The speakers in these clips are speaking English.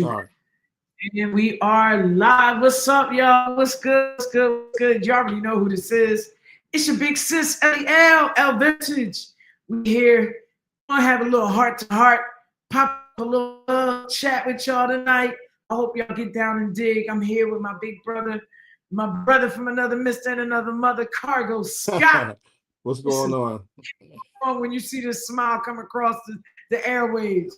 All right. And we are live. What's up, y'all? What's good? What's good? What's good? You already know who this is. It's your big sis, L Vintage. We here. Gonna have a little heart to heart, pop up a little chat with y'all tonight. I hope y'all get down and dig. I'm here with my big brother, my brother from another mister and another mother, Cargo Scott. What's going on? When you see this smile come across the airwaves.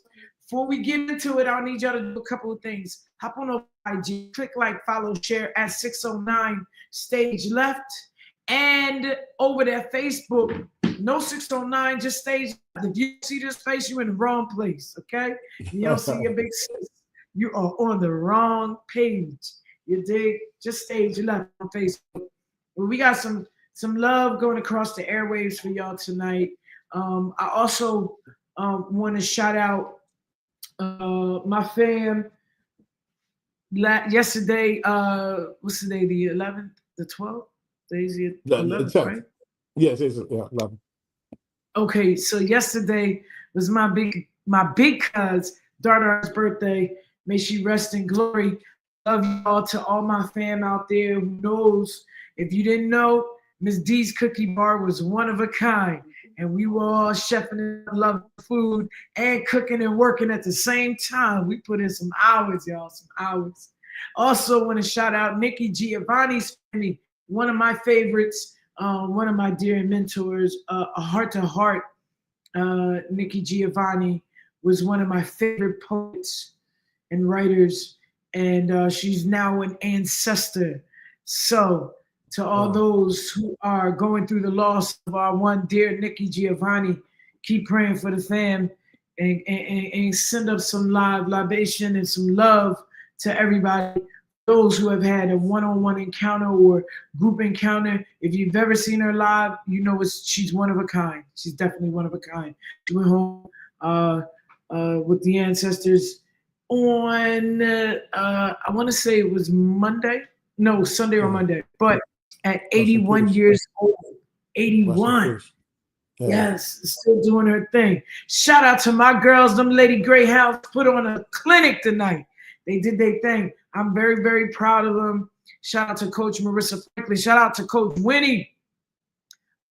Before we get into it, I'll need y'all to do a couple of things. Hop on over IG, click like, follow, share at 609 Stage Left. And over there, Facebook, no 609, just Stage Left. If you see this face, you're in the wrong place, okay? You don't see your big sis. You are on the wrong page. You dig? Just Stage Left on Facebook. Well, we got some love going across the airwaves for y'all tonight. I also want to shout out my fam. Yesterday, what's the day? The 11th, the 12th? Today's the 11th, right? Yes, it's 11. Okay, so yesterday was my big cuz daughter's birthday. May she rest in glory. Love y'all to all my fam out there who knows. If you didn't know, Miss D's Cookie Bar was one of a kind. And we were all chefing and loving food and cooking and working at the same time. We put in some hours, y'all, some hours. Also want to shout out Nikki Giovanni's family, one of my favorites, one of my dear mentors, a heart to heart. Nikki Giovanni was one of my favorite poets and writers, and she's now an ancestor. So to all those who are going through the loss of our one dear Nikki Giovanni, keep praying for the fam and send up some libation and some love to everybody. Those who have had a one-on-one encounter or group encounter, if you've ever seen her live, you know she's one of a kind. She's definitely one of a kind. She went home with the ancestors on, I want to say it was Sunday or Monday, but at 81 years old. 81. Yeah. Yes, still doing her thing. Shout out to my girls, them Lady Greyhounds put on a clinic tonight. They did their thing. I'm very, very proud of them. Shout out to Coach Marissa Franklin. Shout out to Coach Winnie.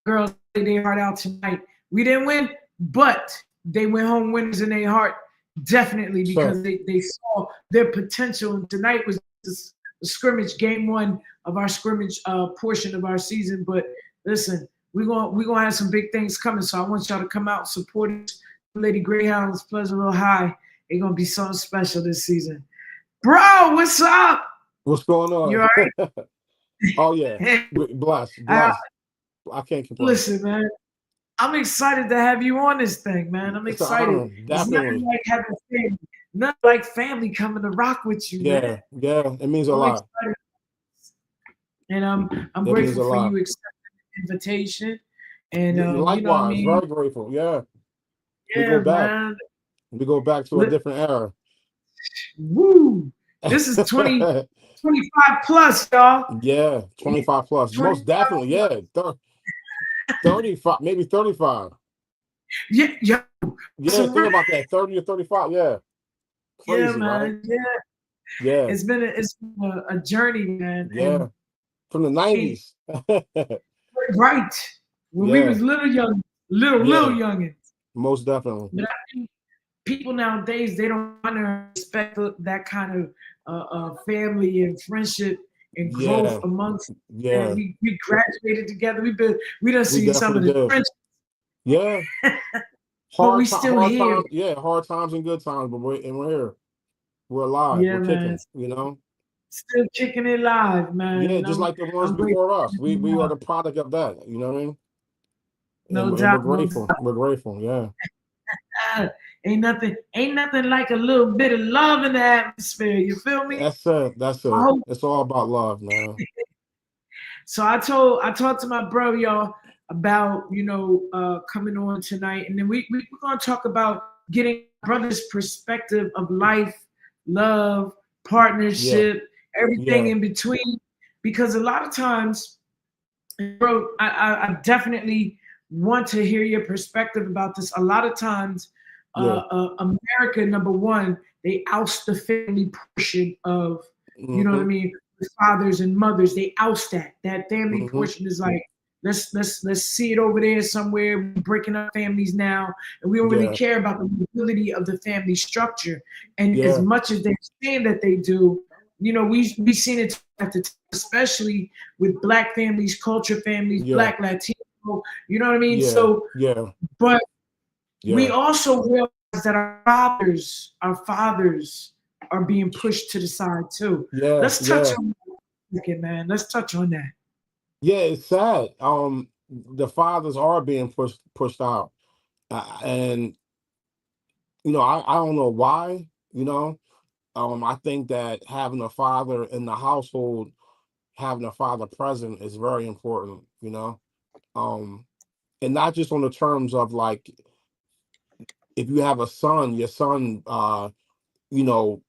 Girls, they heart out tonight. We didn't win, but they went home winners in their heart, definitely, because they saw their potential. And tonight was this scrimmage, game one of our scrimmage portion of our season. But listen, we're gonna have some big things coming. So I want y'all to come out and support us. Lady Greyhounds, Pleasantville High. They're gonna be something special this season. Bro, what's up? What's going on? You all right? Oh yeah, blessed. I can't complain. Listen, man, I'm excited to have you on this thing, man. I'm excited. It's nothing like having family. Nothing like family coming to rock with you. Yeah, man. Yeah, it means a lot. Excited. And I'm grateful for you accepting the invitation. And likewise, you know what I mean? Very grateful. Yeah. Yeah, man. We go back to a different era. Woo! This is 25 plus, y'all. Yeah, 25 plus. 25 most definitely, yeah. 35, maybe 35. Yeah. Yeah, think about that. 30 or 35, yeah. Crazy, yeah, man. Right? Yeah. It's been a journey, man. Yeah. And from the 90s. Right. When we was little youngins. Most definitely. But I think people nowadays, they don't honor and respect that kind of family and friendship and growth amongst. Yeah. We graduated together. We done seen some of the friendships. Yeah. But we still here. Times, yeah, hard times and good times, but we're here. We're alive. Yeah, we're man. Kicking, you know. Still kicking it live, man. Yeah, just like the ones before us. We are the product of that. You know what I mean? No doubt. We're grateful. We're grateful. Yeah. Ain't nothing like a little bit of love in the atmosphere. You feel me? That's it. It's all about love, man. So I talked to my bro, y'all, about coming on tonight, and then we're gonna talk about getting brother's perspective of life, love, partnership, everything in between. Because a lot of times, bro, I definitely want to hear your perspective about this. A lot of times, America, number one, they oust the family portion of, you know what I Mm-hmm. mean, the fathers and mothers. They oust that family Mm-hmm. portion is like, let's see it over there somewhere. We're breaking up families now, and we don't really Yeah. care about the mobility of the family structure. And as Yeah. much as they're saying that they do, you know, we seen it at the time, especially with Black families, culture families, Yeah. Black Latino. You know what I mean? Yeah. So, Yeah. but we Yeah. also realize that our fathers are being pushed to the side too. Yeah. Let's touch Yeah. on that, man. Let's touch on that. Yeah. It's sad. The fathers are being pushed out, and I don't know why. I think that having a father in the household, having a father present, is very important. Um, and not just on the terms of like, if you have a son, your son, you know,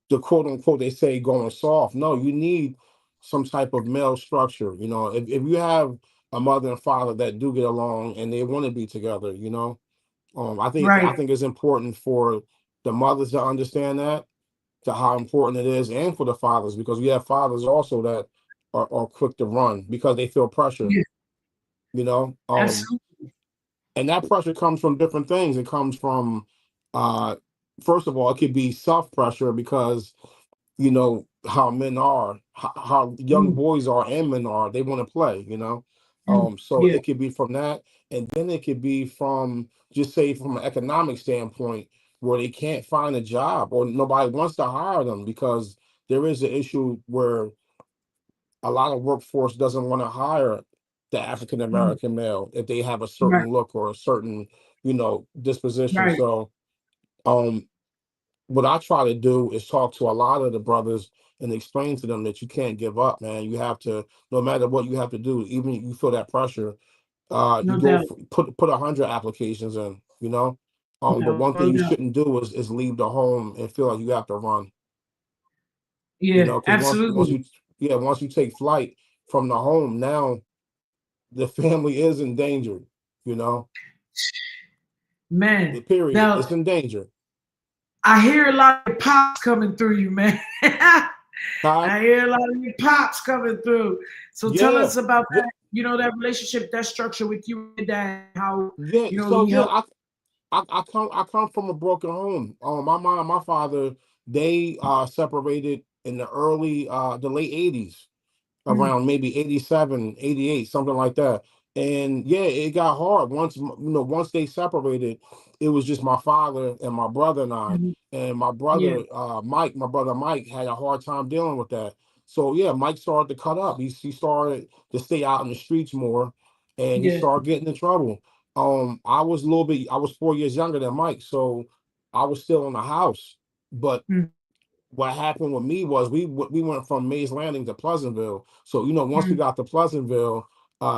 the quote unquote they say going soft. No, you need some type of male structure. If you have a mother and father that do get along and they want to be together, I Right. think it's important for the mothers to understand that, to how important it is, and for the fathers, because we have fathers also that are quick to run because they feel pressure. Yeah, You know, absolutely. and that pressure comes from different things. It comes from, uh, first of all, it could be self pressure because how men are, how young Mm, boys are and men are. They want to play. So yeah. it could be from that, and then it could be from, just say, from an economic standpoint, where they can't find a job or nobody wants to hire them because there is an issue where a lot of workforce doesn't want to hire the African Mm, American male if they have a right. certain look or a certain, disposition. Right. So, um, what I try to do is talk to a lot of the brothers and explain to them that you can't give up, man. You have to, no matter what you have to do, even if you feel that pressure, you No go doubt. put 100 applications in, but one thing No you doubt. shouldn't do is leave the home and feel like you have to run, Yeah, because once absolutely. you take flight from the home, now the family is in danger, you know, Man. period. Now It's in danger. I hear a lot of pops coming through you, man. Huh? I hear a lot of your pops coming through. So tell Yeah. us about Yeah. that, that relationship, that structure with you and dad, how, Yeah. So he yeah, helped. I come from a broken home. My mom and my father, they separated in the late 80s, Mm, around maybe 87, 88, something like that. And yeah, it got hard once they separated. It was just my father and my brother and I. mhm. And my Yeah. brother, my brother Mike, had a hard time dealing with that. So yeah, Mike started to cut up. He started to stay out in the streets more, and he Yeah. started getting in trouble. I was 4 years younger than Mike, so I was still in the house. But Mm, what happened with me was we went from Mays Landing to Pleasantville. So once we mm. got to Pleasantville,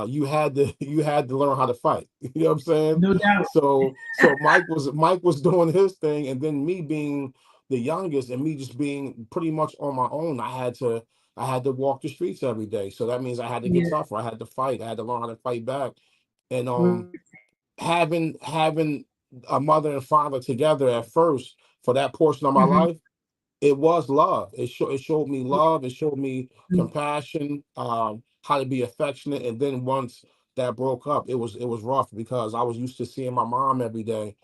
you had to you had to learn how to fight. You know what I'm saying? No doubt. So Mike was doing his thing, and then me being the youngest and me just being pretty much on my own, I had to walk the streets every day. So that means I had to get Yeah. tougher. I had to fight. I had to learn how to fight back. And Right. having a mother and father together at first for that portion of my Mhm. life, it was love. It showed me love. It showed me Mm, compassion, how to be affectionate. And then once that broke up, it was rough because I was used to seeing my mom every day.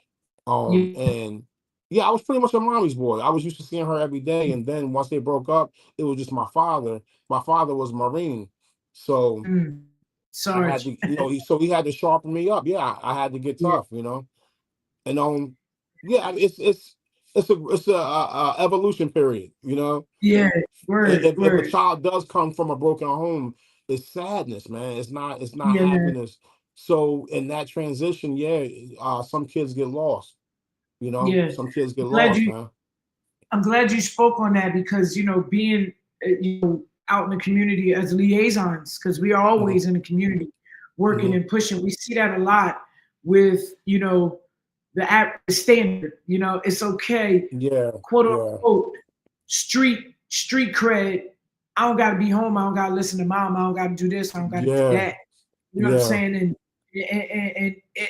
yeah. And yeah, I was pretty much a mommy's boy. I was used to seeing her every day. And then once they broke up, it was just my father. My father was Marine, so Mm. I had Sarge. to, he had to sharpen me up. Yeah, I had to get Yeah. tough. And yeah, it's a evolution period. Yeah. Word. If a Word. child does come from a broken home, it's sadness, man. It's not Yeah, man. happiness. So in that transition, yeah, some kids get lost. Yeah. Some kids get I'm glad lost, you man. I'm glad you spoke on that because being out in the community as liaisons, because we are Hmm. always in the community working Hmm. and pushing. We see that a lot with the standard. It's okay, Yeah, quote yeah, unquote, street cred. I don't got to be home. I don't got to listen to mom. I don't got to do this. I don't got to do yeah, that. You know what I'm yeah, saying?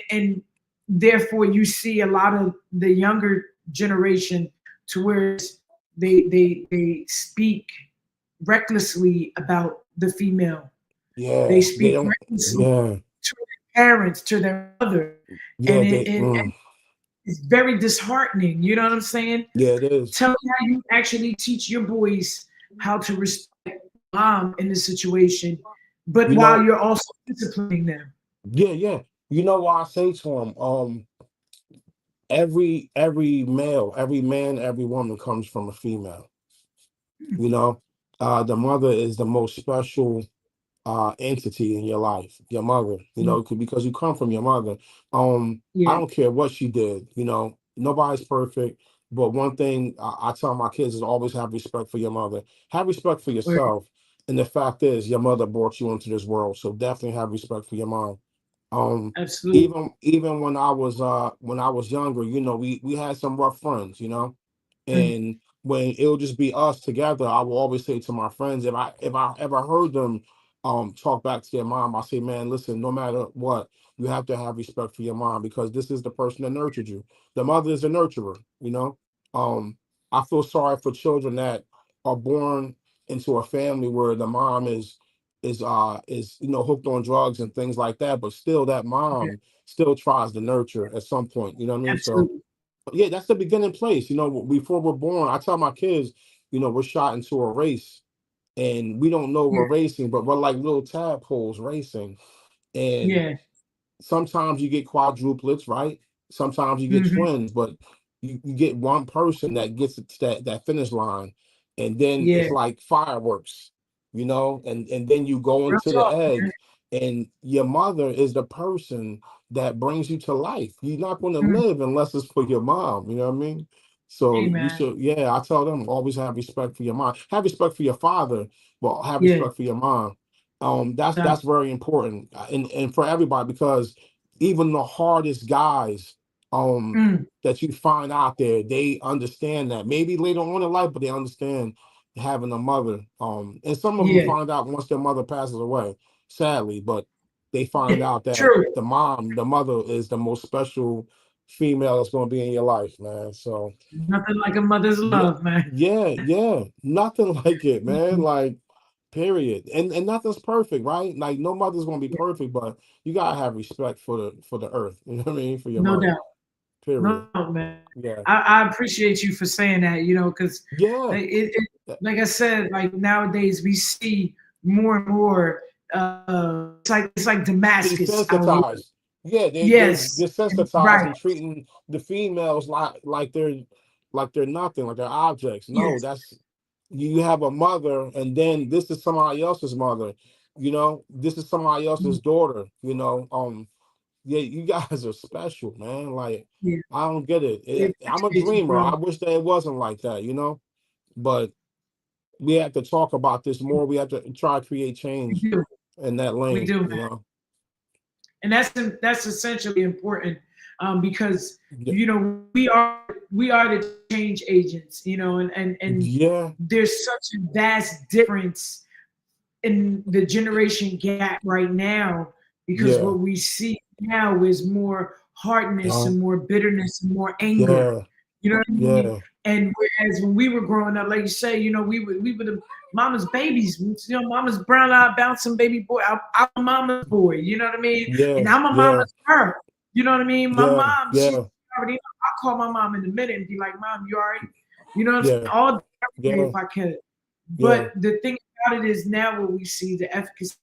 And therefore you see a lot of the younger generation to where they speak recklessly about the female. They Yeah, they speak don't. recklessly Yeah, to their parents, to their mother, and yeah, and it's very disheartening. You know what I'm saying? yeah, it is. Tell me how you actually teach your boys how to respect mom in this situation, but You while know, you're also disciplining them. yeah, yeah. You know why I say to them, every male, every man, every woman comes from a female. You know, the mother is the most special entity in your life, your mother, Mm, because you come from your mother. I yeah, don't care what she did, nobody's perfect. But one thing I tell my kids is always have respect for your mother, have respect for or yourself. And the fact is, your mother brought you into this world. So definitely have respect for your mom. Um, absolutely. even when I was younger, we had some rough friends, Mm, and when it'll just be us together, I will always say to my friends, if I ever heard them talk back to their mom, I say, man, listen, no matter what, you have to have respect for your mom because this is the person that nurtured you. The mother is a nurturer. Um, I feel sorry for children that are born into a family where the mom is hooked on drugs and things like that, but still that yeah, mom still tries to nurture at some point. You know what I mean? So absolutely. yeah, that's the beginning place. Before we're born, I tell my kids, we're shot into a race and we don't know Yeah, we're racing, but we're like little tadpoles racing. And yeah, sometimes you get quadruplets, right? Sometimes you get hmm, twins, but you get one person that gets it to that finish line, and then yeah. it's like fireworks, and then you go Real into the talk, egg, man. and your mother is the person that brings you to life. You're not going to Mm, live unless it's for your mom. You know what I mean? So hey, you man. should, yeah. I tell them always have respect for your mom, have respect for your father, but have Yeah, respect for your mom. no That's doubt. very important, and for everybody, because even the hardest guys Mm, that you find out there, they understand that maybe later on in life, but they understand having a mother. And some of them yeah, find out once their mother passes away, sadly, but they find out that true. the mother is the most special female that's going to be in your life, man. So Nothing like a mother's yeah, love, man. yeah, nothing like it, man. Like, period. And nothing's perfect, right? Like, no mother's gonna be perfect, but you gotta have respect for the earth. You know what I mean? For your No mother. doubt. Period. No, man. Yeah. I appreciate you for saying that, because Yeah. it, like I said, like nowadays we see more and more. It's like Damascus out here. Desensitized. Yeah, they're Yes, desensitized right. and treating the females like they're nothing, like they're objects. No, Yes. that's you have a mother, and then this is somebody else's mother. This is somebody else's daughter. Yeah, you guys are special, man. Like, Yeah. I don't get it. We I'm a appreciate you, dreamer. bro. I wish that it wasn't like that. But we have to talk about this more. We have to try to create We change do. in that We lane. do, man. And that's essentially important, because Yeah, we are the change agents, and yeah, there's such a vast difference in the generation gap right now, because yeah, what we see now is more hardness yeah, and more bitterness and more anger. yeah, You know what I mean? yeah, And whereas when we were growing up, like you say, we were the mama's babies. Mama's brown eyed bouncing baby boy. I'm a mama's boy. You know what I mean? yeah, And I'm a yeah, mama's girl. You know what I mean? My yeah, mom, she yeah, already. I call my mom in a minute and be like, "Mom, you all right?" You know what I'm saying? yeah, All day, every day yeah, if I could. yeah, But the thing about it is now what we see, the efficacy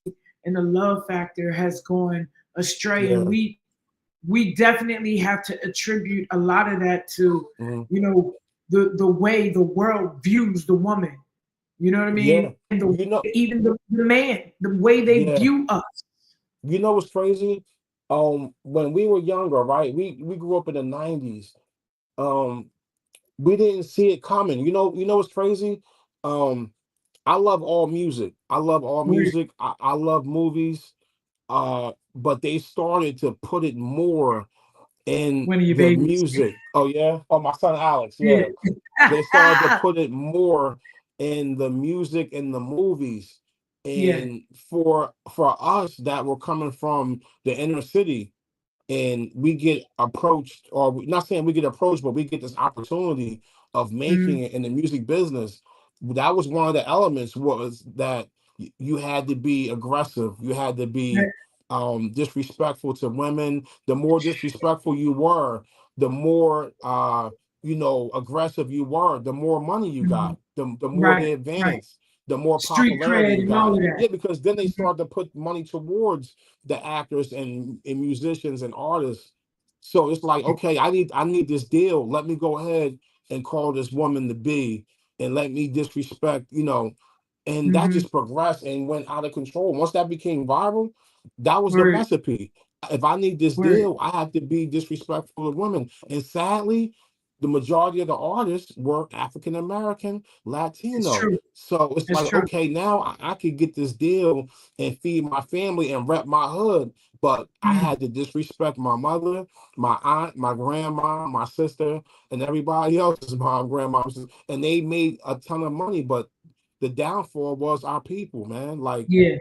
and the love factor has gone astray, and yeah, we definitely have to attribute a lot of that to, mhm, the way the world views the woman. You know what I yeah. mean? And You know, even the man, the way they yeah. view us. You know what's crazy? When we were younger, right? We grew up in the '90s. Um, we didn't see it coming. You know what's crazy? Um, I love all music. I love all music. I love movies. But they started to put it more in One of your the babies. music. Oh yeah? Oh, my son Alex, Yeah. yeah. They started to put it more in the music and the movies. Yeah. And for us that were coming from the inner city, and we get approached, or not saying we get approached, but we get this opportunity of making Mm. it in the music business, that was one of the elements, was that you had to be aggressive, you had to Right. be disrespectful to women. The more disrespectful you were, the more aggressive you were, the more money you Mhm. got, the more Right. they Right. advanced, the more Street popularity cred you and all got. of that. Yeah, because then they Mhm. started to put money towards the actors and musicians and artists. So it's like, okay, I need this deal. Let me go ahead and call this woman the B, and let me disrespect, and that Mhm. just progressed and went out of control. Once that became viral, that was the Word. recipe. If I need this Word. deal, I have to be disrespectful of women. And sadly, the majority of the artists were African American, It's Latino. true. So it's It's like, true. okay, now I could get this deal and feed my family and rep my hood. But I Mm. had to disrespect my mother, my aunt, my grandma, my sister, and everybody else's mom, grandma, and they made a ton of money. But the downfall was our people, man. Like, Yeah.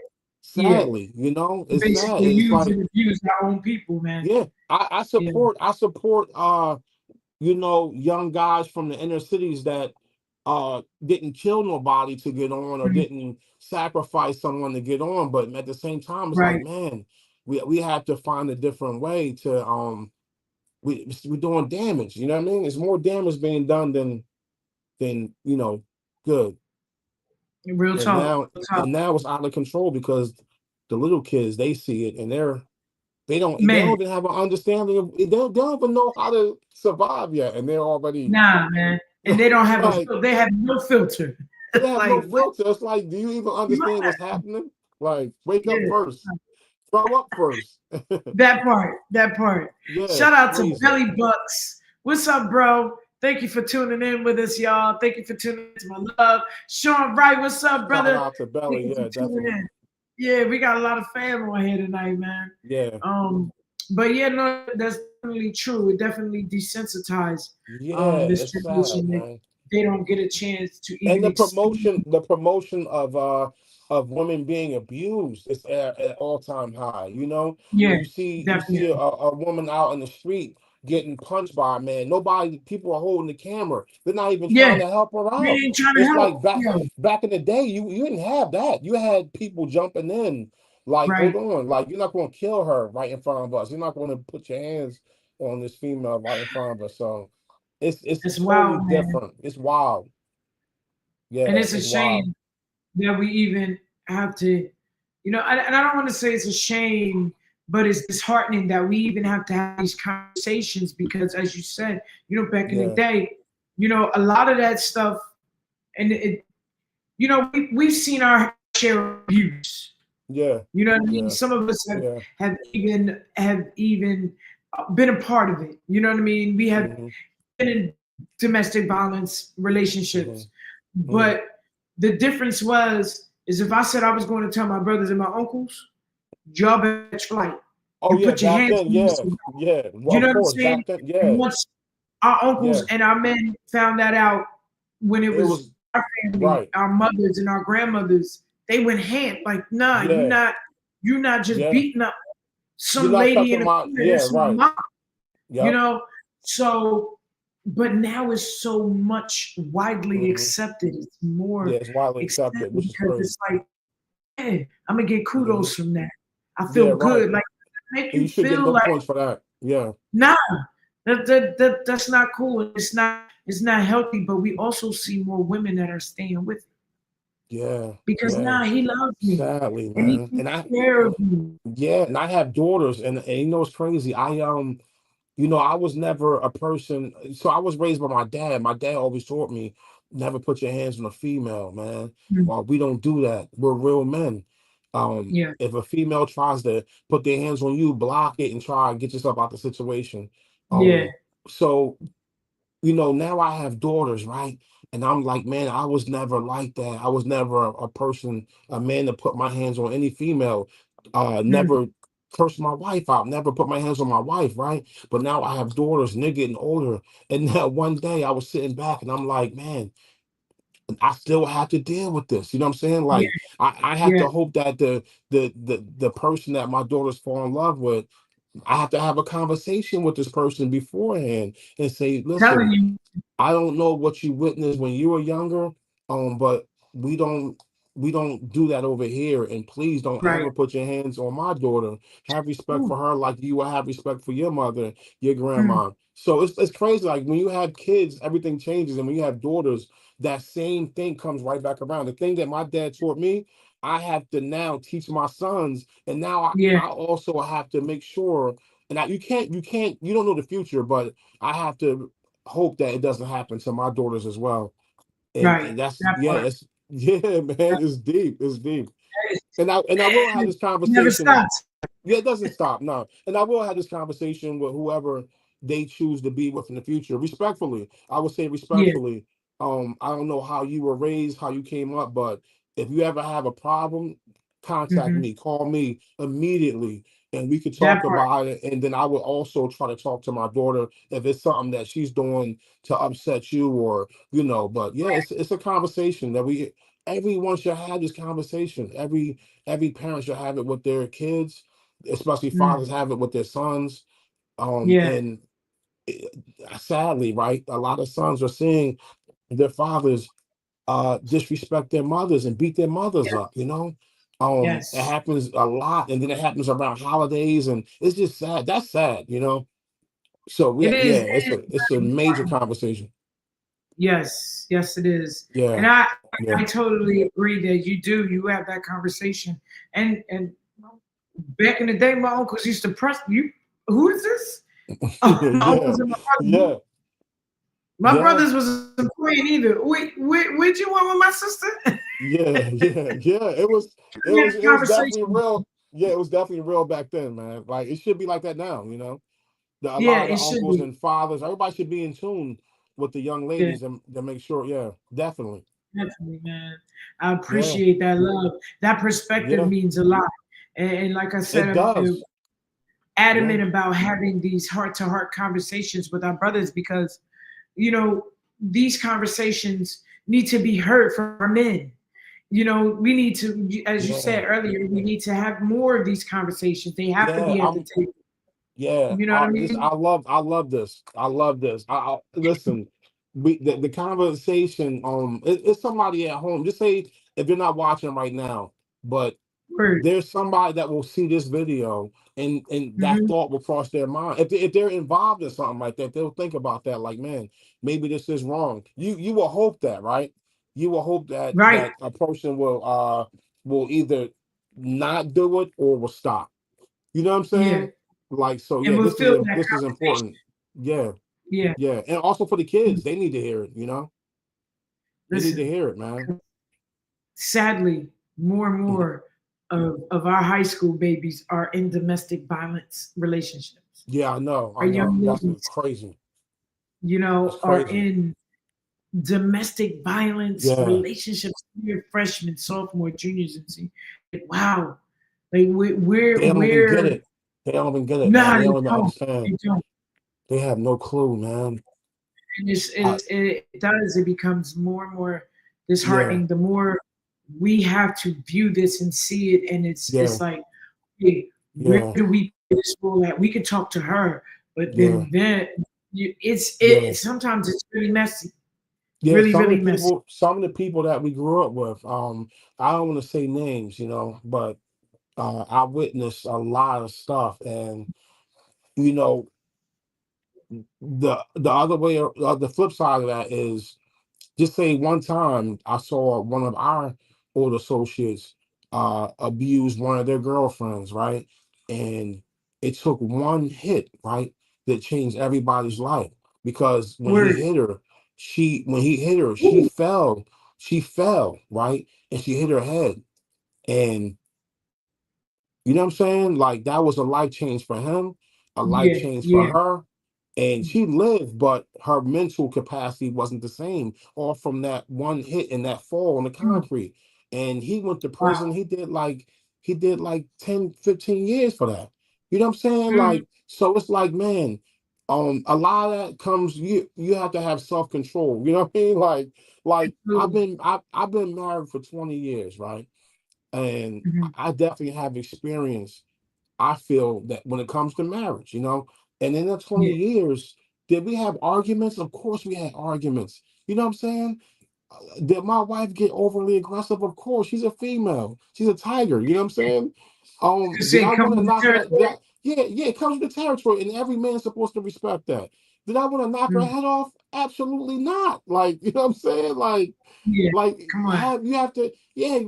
Yeah. sadly, it's sad. Basically It's use like, and abuse our own people, man. yeah, I Yeah. support young guys from the inner cities that didn't kill nobody to get on, or Mm. didn't sacrifice someone to get on. But at the same time, it's like, Right. man, we have to find a different way to we're doing damage. You know what I mean? It's more damage being done than good. Real And talk. now Real talk. and now it's out of control because the little kids, they see it, and they don't Man. even have an understanding of, they don't even know how to survive yet, and they're already Nah, man. And they don't have like, they have no filter. they have no Like what? filter. It's like, do you even understand what's happening? Like, wake up Yeah. first, grow up first. That part. That part. Yeah, Shout it's out to crazy. Belly Bucks. What's up, bro? Thank you for tuning in with us, y'all. Thank you for tuning in to my love. Sean Wright, what's up, Shout brother? out to Thank Belly. you Yeah, for tuning definitely. in. Yeah, we got a lot of fam on here tonight, man. Yeah, But yeah, no, that's definitely true. It definitely desensitized yeah, this it's sad, generation that man. they don't get a chance to And even experience. the promotion of women being abused is at all-time high. Yeah, You see definitely. a woman out in the street getting punched by a man. Nobody, people are holding the camera. They're not even Yeah, trying to help her we out. ain't trying to It's help. like back Yo, back in the day, you didn't have that. You had people jumping in, like, hold right. on, like, you're not going to kill her right in front of us. You're not going to put your hands on this female right in front of us. So it's It's totally wild, man. different. It's wild. And Yeah, it's a it's wild. shame that we even have to, and I don't want to say it's a shame, but it's disheartening that we even have to have these conversations because, as you said, back in the Yeah, day, a lot of that stuff, and we've seen our share of abuse. yeah, You know what I mean? yeah, Some of us have yeah. have even been a part of it. You know what I mean? We have Hmm. been in domestic violence Hmm. relationships, Hmm. but the difference is if I said I was going to tell my brothers and my uncles, y'all better catch flight Oh and yeah, put your back hands then, on yeah, yourself. yeah. Well, You of know what I'm course, saying? back then, And yeah, once our uncles yeah. and our men found that out, when it It was was our family, right. our mothers and our grandmothers, they went ham like, nah, Yeah, you're not just yeah. beating up You're some not lady in touching a my. corner. Yeah, That's my right. mom, you Yep. know. So, but now it's so much widely Hmm. accepted. It's Yeah, more it's widely accepted accepted, which is because crazy. it's like, hey, I'm gonna get Hmm. kudos from that. I Yeah, feel right. good. Like make And you you should get feel no like, points for that. Yeah, nah, that's not cool. It's not healthy. But we also see more women that are staying with it yeah, because yeah. nah, he loves me Sadly, and he man. takes care of me. Yeah, and I have daughters, and it's crazy. I was never a person. So I was raised by my dad. My dad always taught me, never put your hands on a female, man. Mm. Well, we don't do that. We're real men. Yeah, If a female tries to put their hands on you, block it and try and get yourself out the situation. yeah, So now I have daughters, right? And I'm like, man, I was never like that. I was never a person, a man to put my hands on any female. mm. Never cursed my wife out, never put my hands on my wife, right? But now I have daughters and they're getting older. And now one day I was sitting back and I'm like, man, I still have to deal with this. You know what I'm saying? Yeah, Like I have yeah, to hope that the person that my daughters fall in love with, I have to have a conversation with this person beforehand and say, Telling listen, you. I don't know what you witnessed when you were younger, but we don't we don't do that over here. And please don't Right. ever put your hands on my daughter. Have respect Ooh. for her like you will have respect for your mother, your Mm. grandma. So it's crazy. Like when you have kids, everything changes, and when you have daughters, that same thing comes right back around. The thing that my dad taught me, I have to now teach my sons, and now Yeah. I also have to make sure. And you don't know the future, but I have to hope that it doesn't happen to my daughters as well. Right. And that's That yeah, part. it's yeah, man, That, it's deep, it's deep. that And I will have is, this never conversation. stops. Yeah, it doesn't stop, no. And I will have this conversation with whoever they choose to be with in the future. Respectfully. I would say Yeah. respectfully. I don't know how you were raised, how you came up, but if you ever have a problem, contact Hmm. me, call me immediately, and we could That talk part. about it. And then I would also try to talk to my daughter if it's something that she's doing to upset you, or but yeah, it's a conversation that everyone should have this conversation. Every parent should have it with their kids, especially Mm. fathers have it with their sons. Yeah. And sadly, right, a lot of sons are seeing their fathers disrespect their mothers and beat their mothers Yes. up. It Yes. happens a lot, and then it happens around holidays, and it's just sad. That's sad. So It yeah, yeah, is. It is it's a very major important. conversation. Yes. Yes, it is. And Yeah, yeah, I totally agree that you do. You have that conversation. And back in the day, my uncles used to press you. Who is this? Oh, my yeah, uncles and my brothers. yeah, My yeah. brothers wasn't playing either. Wait, where'd you went with my sister? Yeah, yeah, yeah. It was it We had was a it was definitely conversation. real. Yeah, it was definitely real back then, man. Like it should be like that now. A Yeah, lot of it the should uncles be. and fathers, everybody should be in tune with the young Yeah, ladies and to make sure, yeah, definitely. definitely, man. I Yeah, appreciate that love. That perspective yeah, means a lot. And like I said, it does. Yeah, adamant about having these heart to heart conversations with our brothers because, you know, these conversations need to be heard from our men. We need to, as you yeah, said earlier, we need to have more of these conversations. They have to yeah. be at the table. Yeah, You know what I this mean? I love this. I love this. Listen. The conversation. It's somebody at home. Just say if you're not watching right now, but Word. there's somebody that will see this video, and that Hmm. thought will cross their mind. If they're involved in something like that, they'll think about that. Like, man, maybe this is wrong. You will hope that, right? You will hope that Right. a person will either not do it or will stop. You know what I'm Yeah. saying? Like, so And yeah, we'll feel that this is conversation. important. Yeah, Yeah. yeah, and also for the kids, they need to hear it. They need to Listen, hear it, man. sadly, more and Mhm. more of our high school babies are in domestic violence relationships. Yeah, Our I know. young That's ladies, crazy. That's are crazy. in domestic violence Yeah, relationships. We're freshmen, sophomore, juniors, and see, like, wow, like they don't even get we're it. They don't even get it, man. nah, They they don't even don't, they understand. don't. They have no clue, man. And I, it does. It becomes more and more yeah, disheartening. The more we have to view this and see it, and yeah, it's like, hey, where yeah, do we put this role at? We can talk to her, but yeah, yeah. sometimes it's really messy, Yeah, really really messy. some of the people that we grew up with, I don't want to say names, but I witnessed a lot of stuff, and you know, the other way, the flip side of that is, just say one time I saw one of our old associates abuse one of their girlfriends, right? And it took one hit, right, that changed everybody's life. Because Word. when he hit her, Ooh, she fell, right? And she hit her head. And you know what I'm saying? Like that was a life change for him, a life yeah, change for yeah. her. And she lived, but her mental capacity wasn't the same, all from that one hit and that fall on the Mm, concrete. And he went to wow. prison. He did like 10, 15 years for that. You know what I'm saying? Mhm. Like, so it's like, man, a lot of that comes, you have to have self-control. You know what I mean? Like Absolutely. I've been married for 20 years, right? And Mhm. I definitely have experience I feel that when it comes to marriage, and in the 20 Yeah. years, did we have arguments? Of course we had arguments. You know what I'm saying? Did my wife get overly aggressive? Of course, she's a female. She's a tiger. You know what I'm saying? You Did say I come want to with the knock her? territory. Yeah, yeah, it comes with the territory, and every man's supposed to respect that. Did I want to knock her Mm. head off? Absolutely not. Like, you know what I'm saying? Yeah. Like Come on. you have to, yeah.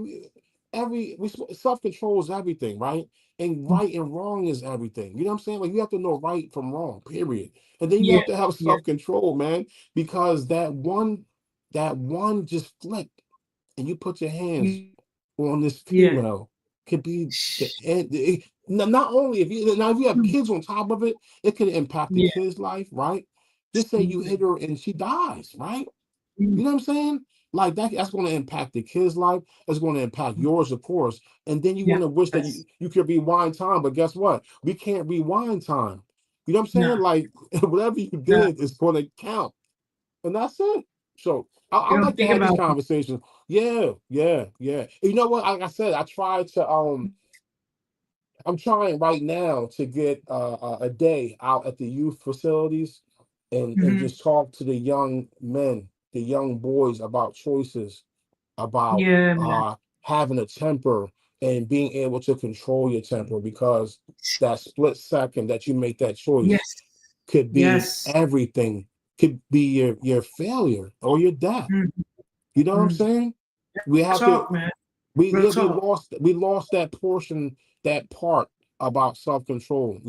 Self control is everything, right? And Mm. right and wrong is everything. You know what I'm saying? Like you have to know right from wrong, period. And then you Yeah. have to have Yeah. self control, man, because that one just flick, and you put your hands on this Yeah. female could be the end. Not only if you have Mm. kids on top of it, it could impact the Yeah. kid's life, right? Just say you hit Absolutely. her and she dies, right? Mm. You know what I'm saying? Like that's going to impact the kid's life. It's going to impact yours, of course. And then you're going to wish that you, Yes. you could rewind time, but guess what? We can't rewind time. You know what I'm No. saying? Like whatever you No. did is going to count, and that's it. So I You like don't to think have these about it. conversations. Yeah, yeah, yeah. You know what? Like I said, I try to. I'm trying right now to get a day out at the youth facilities and Hmm. just talk to the young men, the young boys about choices, about Yeah, man. having a temper and being able to control your temper because that split second that you make that choice Yes. could be Yes. everything, could be your failure or your death. Mm. You know what I'm Mm. saying? We have to Talk, man. we Real yeah, talk. we lost that portion, that part about self-control.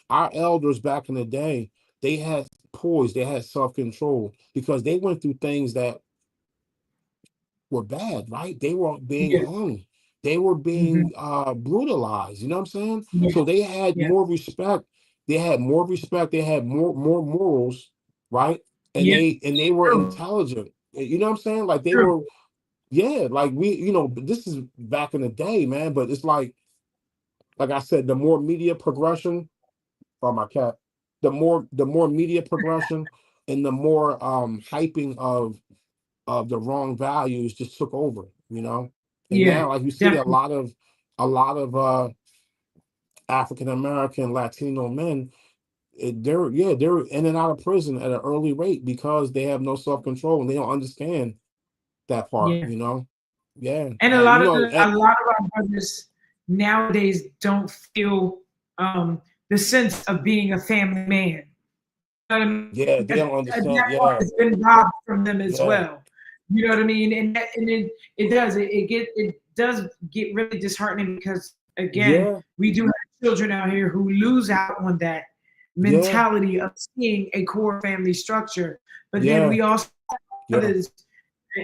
Our elders back in the day, they had poise, they had self-control because they went through things that were bad, right? They were being Yeah. hung, they were Hmm. being brutalized, you know what I'm saying? Yeah. So they had Yeah. more respect, they had more morals, right? And Yeah. they were True. intelligent. You know what I'm saying? Like they True. were, yeah, like this is back in the day, man. But it's like I said, the more media progression, oh my cat, the more media progression and the more hyping of the wrong values just took over, And Yeah. now, like you see, a Definitely. lot of a lot of African American Latino men, they're in and out of prison at an early rate because they have no self control and they don't understand that part, Yeah. Yeah, And a lot of our brothers nowadays don't feel the sense of being a family man. You know what I mean? yeah, they don't understand. That part Yeah, has been robbed from them as yeah, well. You know what I mean? And it does get really disheartening because again, yeah, we do have children out here who lose out on that yeah, mentality of seeing a core family structure. But then yeah, we also have yeah, others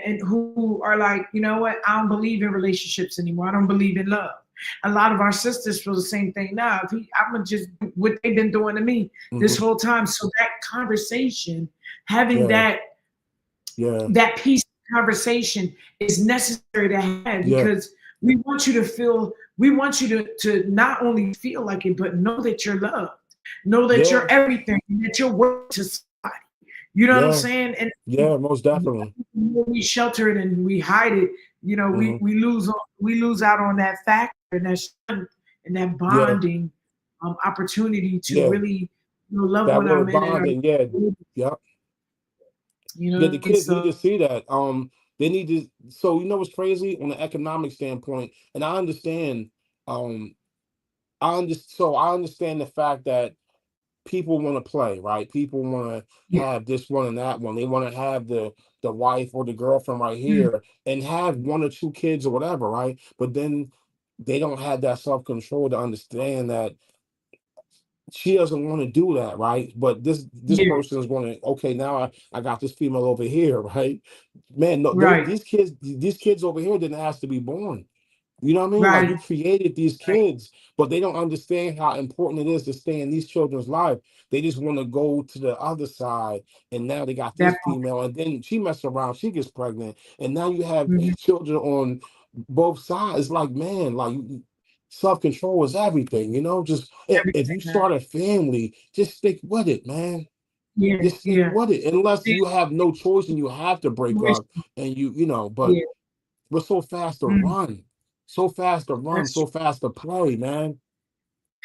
and who are like, you know what? I don't believe in relationships anymore. I don't believe in love. A lot of our sisters feel the same thing now. I'm gonna just do what they've been doing to me this hmm, whole time. So that conversation, having yeah, yeah, that piece of conversation is necessary to have yeah, because we want you to not only feel like it, but know that you're loved, know that yeah, you're everything, that you're worth to somebody. You know what I'm yeah, saying? And yeah, most definitely. we shelter it and we hide it, Hmm. we lose out on that factor and that strength and that Yeah, bonding opportunity to yeah, really love that on our real men and our bonding. Yeah, yeah, yeah. The kids need to so see that. They need to. So what's crazy on the economic standpoint, and I understand. Um, I understand the fact that people want to play, right? People want to yeah. have this one and that one. They want to have the wife or the girlfriend right Mm. here and have one or two kids or whatever, right? But then they don't have that self control to understand that she doesn't want to do that, right? But this Yeah. person is going to, okay, now I got this female over here, right? Man, no, Right. these kids over here didn't ask to be born. You know what I mean? Like you Right. created these Right. kids, but they don't understand how important it is to stay in these children's life. They just want to go to the other side, and now they got That this female, and then she messes around, she gets pregnant, and now you have part. Mhm. children on both sides. It's like, man, like self control is everything. Just if Everything, you man. start a family, just stick with it, man. Yeah. Just stick Yeah. with it, unless See, you have no choice and you have to break up, situation. and but Yeah. we're so fast to Mm. run, so fast to run, That's true. so fast to play, man.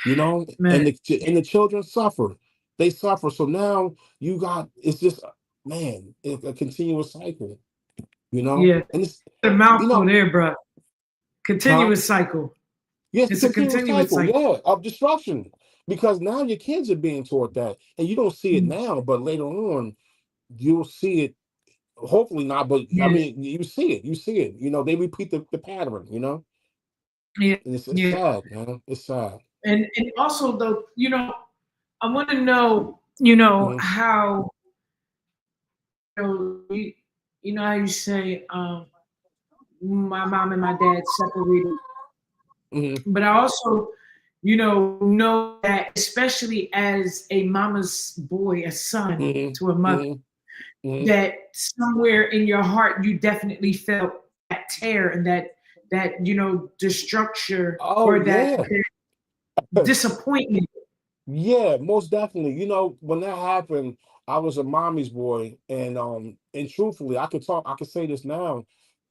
you know, Man, and the children suffer. They suffer. So now you got it's just man, a continuous cycle, you know, yeah. and it's A you mouthful know, there, bro. huh? Continuous cycle. Yes, a It's a continuous continuous cycle, cycle. yeah, of destruction. Because now your kids are being taught that, and you don't see it Mm, now, but later on you'll see it. Hopefully not, but I yeah, mean, you see it. You see it. You know, they repeat the pattern. You know, yeah, and it's yeah. sad, man. It's sad. And also though, I want to know, Hmm. how how you say my mom and my dad separated, Hmm. but I also, know that especially as a mama's boy, a son Hmm. to a mother, Hmm. Hmm. that somewhere in your heart you definitely felt that tear and that destruction Oh or that yeah, disappointment. yeah, most definitely. You know, when that happened, I was a mommy's boy, and truthfully, I could say this now.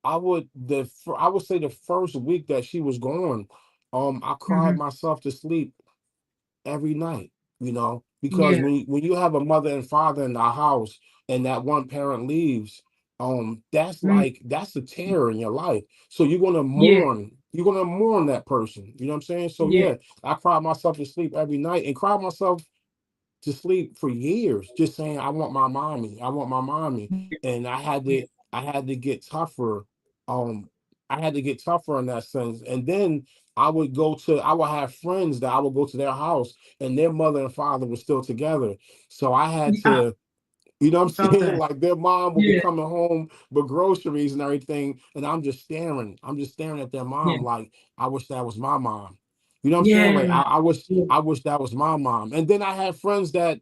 I would say the first week that she was gone, I cried Hmm. myself to sleep every night, you know, because Yeah. when you have a mother and father in the house and that one parent leaves, that's Mm. like that's a tear in your life. So Yeah. you're gonna mourn that person. You know what I'm saying? So Yeah. yeah, I cried myself to sleep every night and cried myself to sleep for years, just saying, I want my mommy, I want my mommy. And Yeah. I had to get tougher. Um, I had to get tougher in that sense. And then I would have friends that I would go to their house and their mother and father were still together. So I had I to, you know what I'm felt saying? that. Like their mom would be Yeah. coming home with groceries and everything. And I'm just staring. I'm just staring at their Yeah. mom like I wish that was my mom. You know what I'm saying? Like Yeah. Yeah. I wish that was my mom. And then I had friends that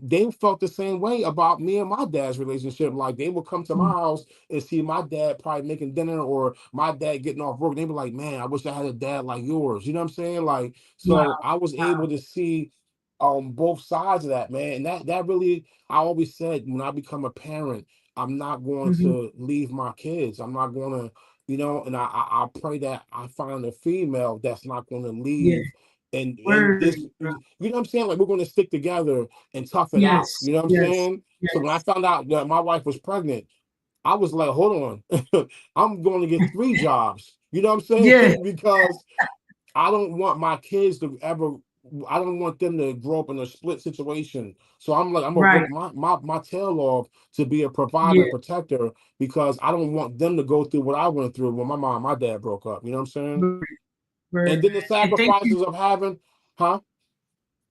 they felt the same way about me and my dad's relationship. Like they would come to my Mm. house and see my dad probably making dinner or my dad getting off work. They'd be like, man, I wish I had a dad like yours. You know what I'm saying? Like, Wow. so I was able to see both sides of that, man. And that really I always said when I become a parent, I'm not going Hmm. to leave my kids. I'm not gonna, you know, and I pray that I find a female that's not gonna Yeah. leave and Word, this bro. you know what I'm saying? Like we're gonna stick together and tough it out. Yes. You know what I'm Yes. saying? So when I Yes. found out that my wife was pregnant, I was like, hold on, I'm going to get three jobs. You know what I'm Yeah. saying? Because I don't want my kids to ever. I don't want them to grow up in a split situation. So I'm like, I'm gonna Right. work my tail off to be a provider Yeah. and protector because I don't want them to go through what I went through when my mom, and my dad broke up. You know what I'm saying? Word. And Word. then the And thank you. sacrifices of having, huh?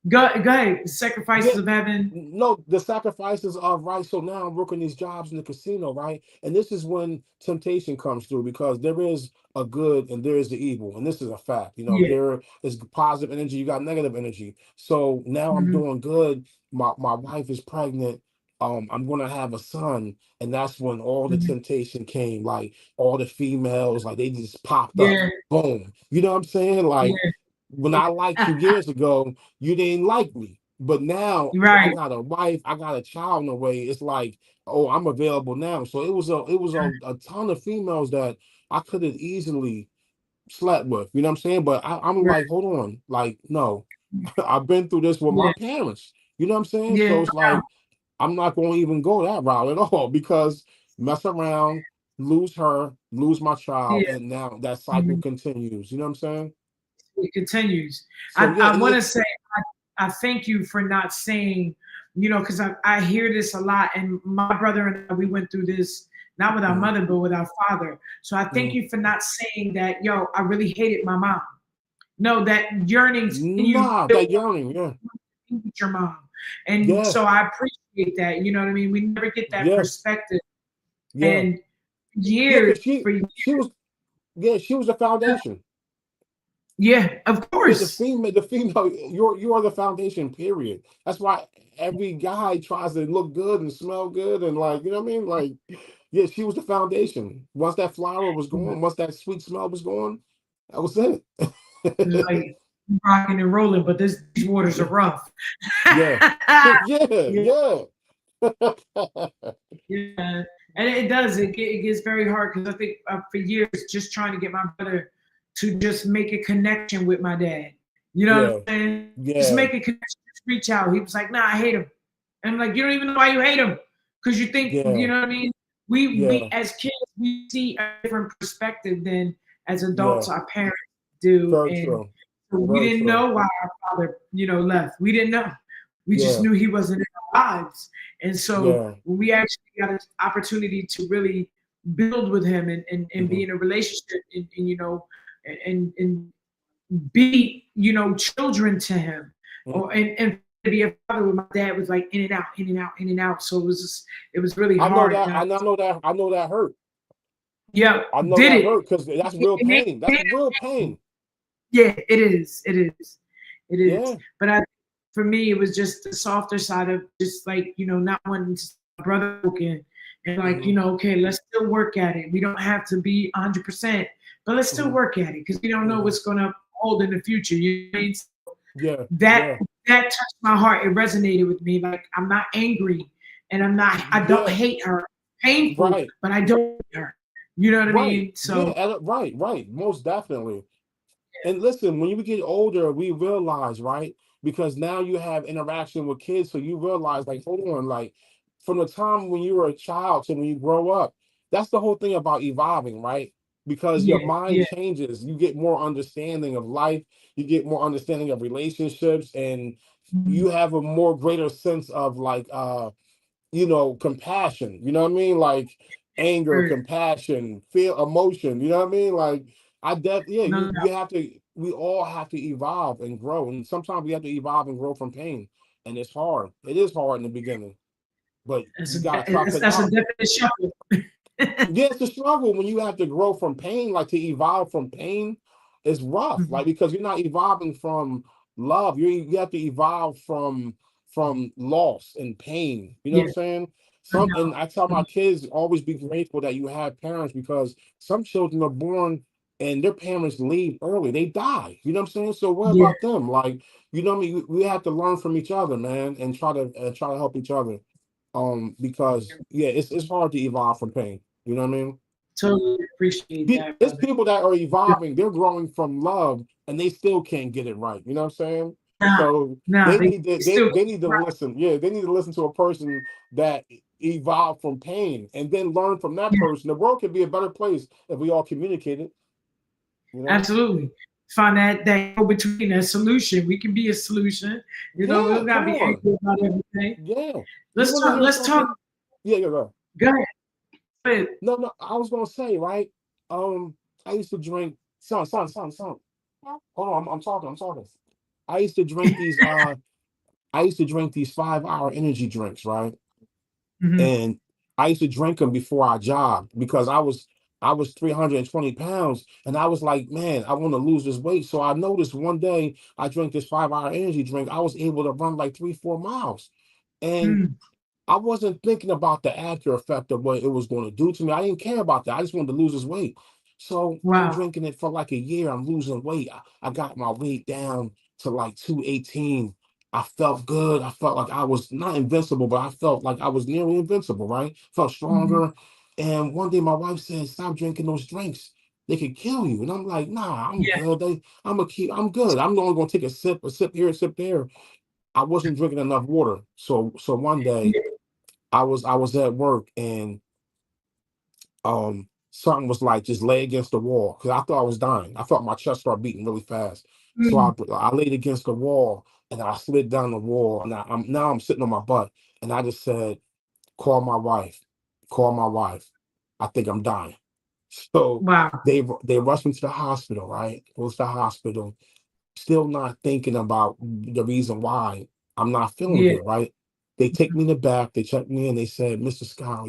Go ahead. Yeah, Sacrifices of heaven. no, the sacrifices of right. So now I'm working these jobs in the casino, right? And this is when temptation comes through because there is a good and there is the evil, and this is a fact. You know, Yeah. there is positive energy, you got negative energy. So now I'm Hmm. doing good. My wife is pregnant. I'm gonna have a son, and that's when all the Hmm. temptation came. Like all the females, like they just popped up. Yeah. Boom. You know what I'm saying? Like Yeah. when I liked you years ago, you didn't like me. But now I Right. got a wife, I got a child in a way. It's like, oh, I'm available now. So it was a ton of females that I could have easily slept with. You know what I'm saying? But I'm Right. like, hold on, like, no, I've been through this with Yeah. my parents. You know what I'm saying? Yeah. So it's like I'm not going to even go that route at all because mess around, lose her, lose my child, Yeah. and now that cycle Mhm. continues. You know what I'm saying? It continues. So I, yeah, I and want to it's say I thank you for not saying, because I hear this a lot, and my brother and I, we went through this not with our mhm, mother but with our father. So I thank mhm. you for not saying that, yo, I really hated my mom. No, that yearning, and you Nah, still that yearning, yeah, want with your mom, and yeah, so I appreciate that. You know what I mean? We never get that yeah, perspective, yeah, and yeah. years Cause for years, she was, yeah, she was the foundation. yeah, of Yeah, course, the female, you are the foundation. Period. That's why every guy tries to look good and smell good and like, you know what I mean? Like, yeah, she was the foundation. Once that flower was gone, once that sweet smell was gone, that was it. like rocking and rolling, but these waters are Yeah, rough. yeah, yeah, Yeah, yeah. yeah, and it does. It gets very hard because I think for years just trying to get my brother to just make a connection with my dad. You know what I'm yeah, saying? Just yeah, make a connection. Just reach out. He was like, nah, I hate him. And I'm like, you don't even know why you hate him. Because you think, you yeah, know what I mean? We yeah, as kids, we see a different perspective than as yeah. adults our parents do. Very And true. so we Very didn't true. know why our father, left. We didn't know. We just Yeah, knew he wasn't in our lives. And so yeah. when we actually got an opportunity to really build with him and be Hmm. in a relationship and be, children to him, or and to be a father with my dad was like in and out, in and out, in and out. So it was really I know hard. that. I know that hurt. Yeah, I know did that it. hurt because that's real And pain. That's real pain. yeah, it is. It is. It is. Yeah. But for me, it was just the softer side of just like, not wanting to see my brother broken. And like, Hmm. okay, let's still work at it. We don't have to be 100%, but let's still Hmm. work at it because we don't know Hmm. what's going to hold in the future. You know what I mean? Yeah. that Yeah. that touched my heart. It resonated with me. Like I'm not angry, and I don't Yeah. hate her. Painful, Right. but I don't hate her. You know what I Right. mean? Yeah. So Right. Right. Most definitely. And listen, when you get older, we realize, right? Because now you have interaction with kids, so you realize, like, hold on, like, from the time when you were a child to when you grow up, that's the whole thing about evolving, right? Because your yeah, mind yeah, changes, you get more understanding of life, you get more understanding of relationships, and mm, you have a more greater sense of like compassion, you know what I mean? Like anger, sure. compassion, feel emotion, you know what I mean? Like yeah, No, no, you have to we all have to evolve and grow. And sometimes we have to evolve and grow from pain. And it's hard. It is hard in the beginning, but that's you gotta tough it that's a out. definite shuffle. Yeah, it's a struggle when you have to grow from pain, like to evolve from pain is rough. Like because you're not evolving from love. You have to evolve from loss and pain. You know what Yeah, I'm saying? no Some and doubt. I tell my kids always be grateful that you have parents because some children are born and their parents leave early. They die. You know what I'm saying? So what Yeah, about them? Like, you know what I mean? We have to learn from each other, man, and try to help each other. Because yeah, it's hard to evolve from pain. You know what I mean? totally appreciate that, It's brother. people that are evolving, they're growing from love and they still can't get it right. You know what I'm saying? Nah, So nah, they need to they still they need to listen. Yeah, they need to listen to a person that evolved from pain and then learn from that yeah, person. The world could be a better place if we all communicated, you know? absolutely. Find that go between a solution. We can be a solution. We Yeah, don't come gotta be on. angry about everything. Yeah. You Let's want to talk. hear Let's talk. something? Yeah, yeah, go. Go ahead. Go ahead. No, no, I was gonna say, right? Um, I used to drink son. Hold on, I'm talking. I used to drink these I used to drink these 5 hour energy drinks, right? Mhm. And I used to drink them before I jogged because I was 320 pounds and I was like, man, I want to lose this weight. So I noticed one day I drank this 5 hour energy drink. I was able to run like 3, 4 miles. And Mm. I wasn't thinking about the after effect of what it was going to do to me. I didn't care about that. I just wanted to lose this weight. So I'm Wow. drinking it for like a year. I'm losing weight. I got my weight down to like 218. I felt good. I felt like I was not invincible, but I felt like I was nearly invincible, right? Felt Mhm. stronger. And one day my wife said, stop drinking those drinks. They could kill you. And I'm like, nah, I'm Yeah. good. I'm good. I'm only gonna take a sip here, a sip there. I wasn't drinking enough water. So one day Yeah. I was at work and something was like just lay against the wall because I thought I was dying. I felt my chest start beating really fast. So I Mm. I laid against the wall and I slid down the wall and I'm sitting on my butt and I just said, call my wife, call my wife. I think I'm dying. So Wow. they rushed me to the hospital, right? Goes to the hospital, still not thinking about the reason why I'm not feeling Yeah. good, right? They take me in the back, they checked me and they said, Mr. Scott,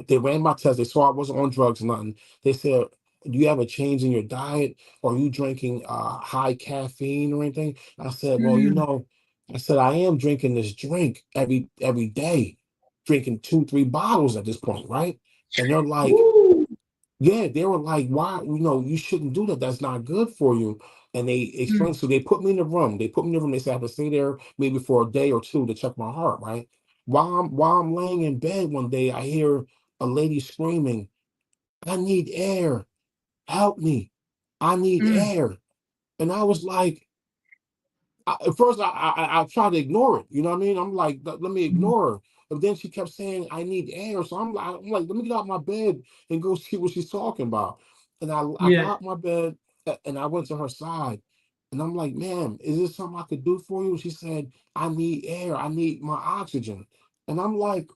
they ran my test, they saw I wasn't on drugs or nothing. They said, do you have a change in your diet? Or are you drinking high caffeine or anything? I said, well, Mm. I said, I am drinking this drink every day, drinking 2, 3 bottles at this point, right? And they're like, Woo. yeah, they were like, why, you shouldn't do that. That's not good for you. And they Mm. explained, so they put me in the room. They put me in the room. They said I have to stay there maybe for a day or two to check my heart, right? While I'm laying in bed one day, I hear a lady screaming, I need air. Help me. I need Mm. air. And I was like, at first I tried to ignore it. You know what I mean? I'm like, let me Mhm. ignore her. But then she kept saying, I need air. So I'm like, let me get out of my bed and go see what she's talking about. And I Yeah. got out my bed and I went to her side. And I'm like, ma'am, is this something I could do for you? She said, I need air. I need my oxygen. And I'm like,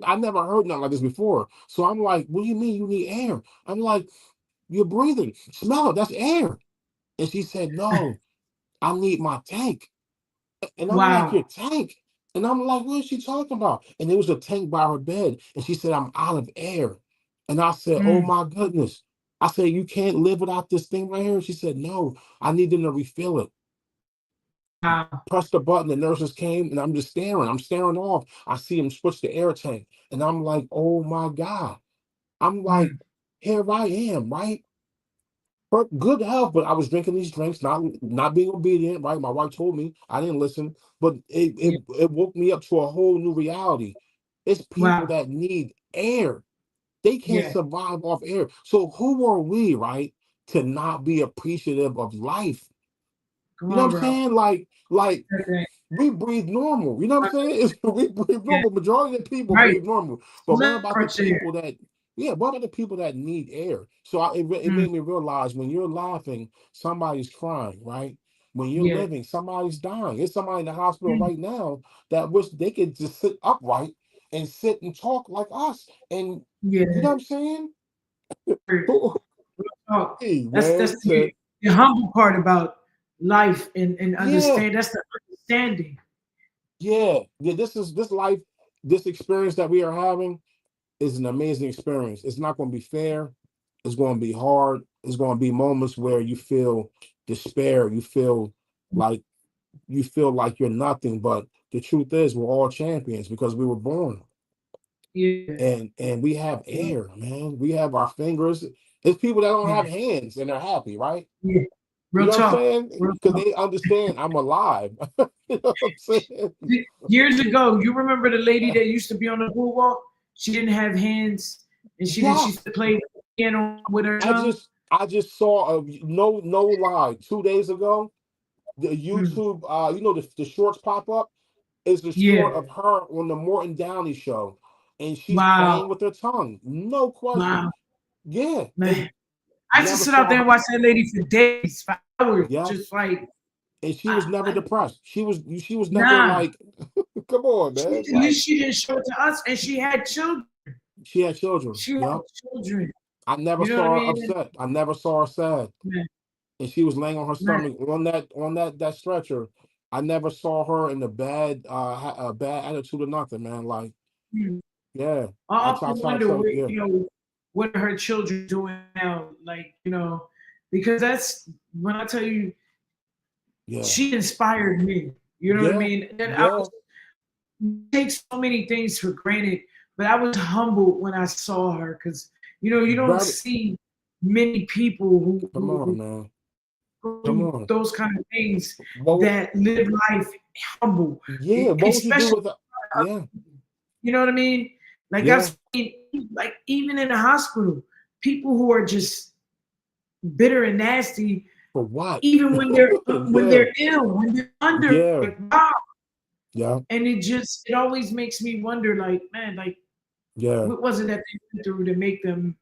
I never heard nothing like this before. So I'm like, what do you mean you need air? I'm like, you're breathing. Smell it. That's air. And she said, no, I need my tank. And I'm like, your Wow. tank? And I'm like, what is she talking about? And there was a tank by her bed. And she said, I'm out of air. And I said, oh Mm. my goodness. I said, you can't live without this thing right here. She said, no, I need them to refill it. Wow. Press the button. The nurses came and I'm just staring. I'm staring off. I see them switch the air tank. And I'm like, oh my God. I'm like, Mm. here I am, right? But good health, but I was drinking these drinks, not being obedient, right? My wife told me I didn't listen, but it Yeah. it, it woke me up to a whole new reality. It's people Wow. that need air. They can't Yeah. survive off air. So who are we, right, to not be appreciative of life? Come You know on, what I'm bro. saying? Like Okay. we breathe normal. You know what I'm saying? We breathe Yeah. normal. Majority of the people Right. breathe normal. But what Let about the fresh air. people that, yeah, what about the people that need air? So it Mm. made me realize when you're laughing, somebody's crying, right? When you're Yeah. living, somebody's dying. There's somebody in the hospital Mm. right now that wish they could just sit upright and sit and talk like us. And you know Yeah. what I'm saying? Real talk. Hey, That's man. the humble part about life and Yeah, understand. That's the understanding. yeah. This life, this experience that we are having is an amazing experience. It's not going to be fair. It's going to be hard. It's going to be moments where you feel despair. Like you feel like you're nothing. But the truth is, we're all champions because we were born, Yeah. and we have air, man. We have our fingers. There's people that don't Yeah. have hands and they're happy, right? Yeah. You Real know what I'm talk. saying? Real Because talk. they understand I'm alive. You know what I'm saying? Years ago, you remember the lady that used to be on the boardwalk? She didn't have hands, and she used Yes. to play the piano with her I tongue. just I just saw a no lie 2 days ago. The Hmm. YouTube, the shorts pop up is the short Yeah. of her on the Morton Downey show, and she's Wow. playing with her tongue, no question. Wow. Yeah, Man. and I used to never sit out saw there her. and watch that lady for days, for hours, Yes, just like, and she was never I, depressed. She was never nah. like, come on, She, man. at Like least she didn't show it to us, and she had children. she had children. She had Yep, children. I never You know what I saw her mean? upset. I never saw her sad. Man, And she was laying on her man. stomach on that stretcher. I never saw her in a bad attitude or nothing, man. Like, Hmm. yeah, I I often try to wonder, tell, yeah, what are her children doing now? Like, because that's when I tell you, yeah, she inspired me. You know what I yeah, mean? And I yeah, was take so many things for granted, but I was humbled when I saw her because you don't very. see many people Come on, who man. go Come through on. those kind of things What? that live life humble, Yeah. What would you do especially, with? Yeah, you know what I mean? Like yeah. I've seen, like even in the hospital, people who are just bitter and nasty, For what? even when Yeah, they're ill, when they're under, yeah, like wow. yeah, And it always makes me wonder, like man, like yeah, what was it that they went through to make them,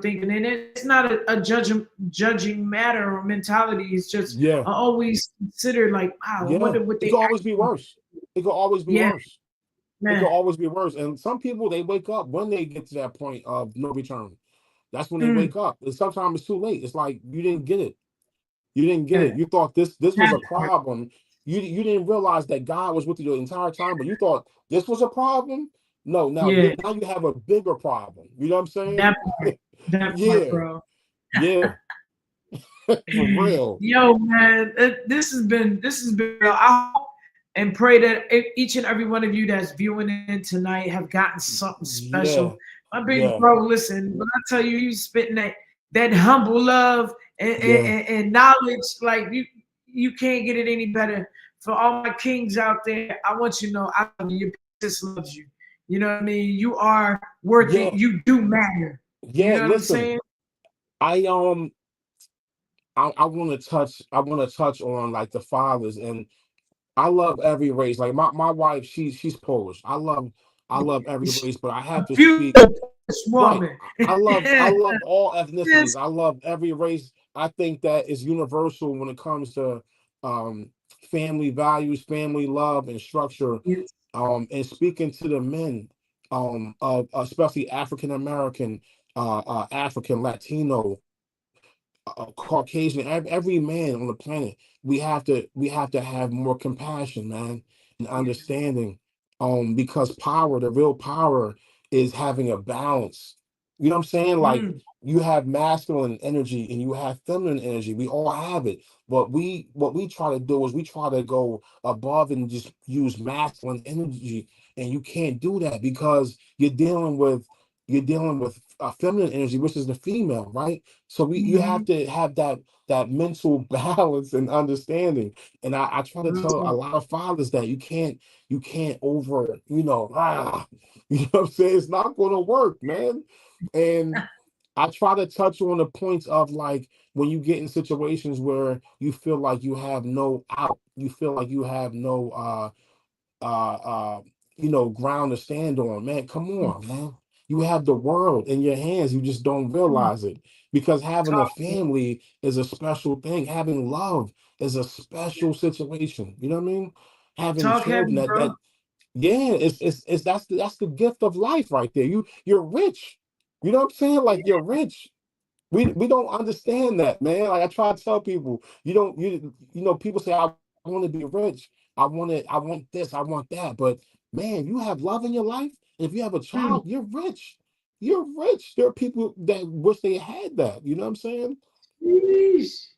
thinking? And it's not a judging matter or mentality. It's just yeah, I always consider like, wow, I yeah. wonder what It they could always be actually. worse. It could always be Yeah, worse. It could man. always be worse. And some people they wake up when they get to that point of no return. That's when they Mm, wake up. And sometimes it's too late. It's like you didn't get it. You didn't get yeah, it. You thought this was that a part. problem. You didn't realize that God was with you the entire time, but you thought this was a problem. No, Yeah, now you have a bigger problem. You know what I'm that saying? part. That part, Yeah, bro. yeah, for real. Yo, man, this has been real. I hope and pray that each and every one of you that's viewing in tonight have gotten something Yeah, special. My big yeah, bro, listen, when I tell you, you spitting that humble love and, and, yeah, and and knowledge, like you can't get it any better. For all my kings out there, I want you to know I love you. Your sis loves you. You know what I mean? You are worth it. yeah, You do matter. You yeah. know what I'm Listen, saying? I I want to touch on like the fathers, and I love every race. Like my wife, she's Polish. I love every race, but I A have to speak. beautiful Right. woman. I love all ethnicities. Yes. I love every race. I think that is universal when it comes to um family values, family love and structure. Yes. And speaking to the men of especially African American, African, Latino, Caucasian, every man on the planet, we have to have more compassion, man, and understanding. Because power, the real power, is having a balance. You know what I'm saying? Like Mm, you have masculine energy and you have feminine energy. We all have it. But what we try to do is we try to go above and just use masculine energy, and you can't do that because you're dealing with feminine energy, which is the female, right? So you have mhm. to have that mental balance and understanding. And I try to Real tell a talk. lot of fathers that you can't over, you know what I'm saying? It's not gonna work, man. And I try to touch on the points of like when you get in situations where you feel like you have no out, you feel like you have no uh uh ground to stand on, man. Come on, man. You have the world in your hands, you just don't Mm, realize it, because having a talk, bro. family is a special thing. Having love is a special situation, you know what I mean? Having Talk children, heavy, that bro. yeah, it's that's the gift of life right there. You're rich, you know what I'm saying? Like you're rich. We don't understand that, man. Like I try to tell people, you don't people say I want to be rich. I want this, I want that. But man, you have love in your life. And if you have a child, Mm, you're rich. You're rich. There are people that wish they had that. You know what I'm saying? sheesh.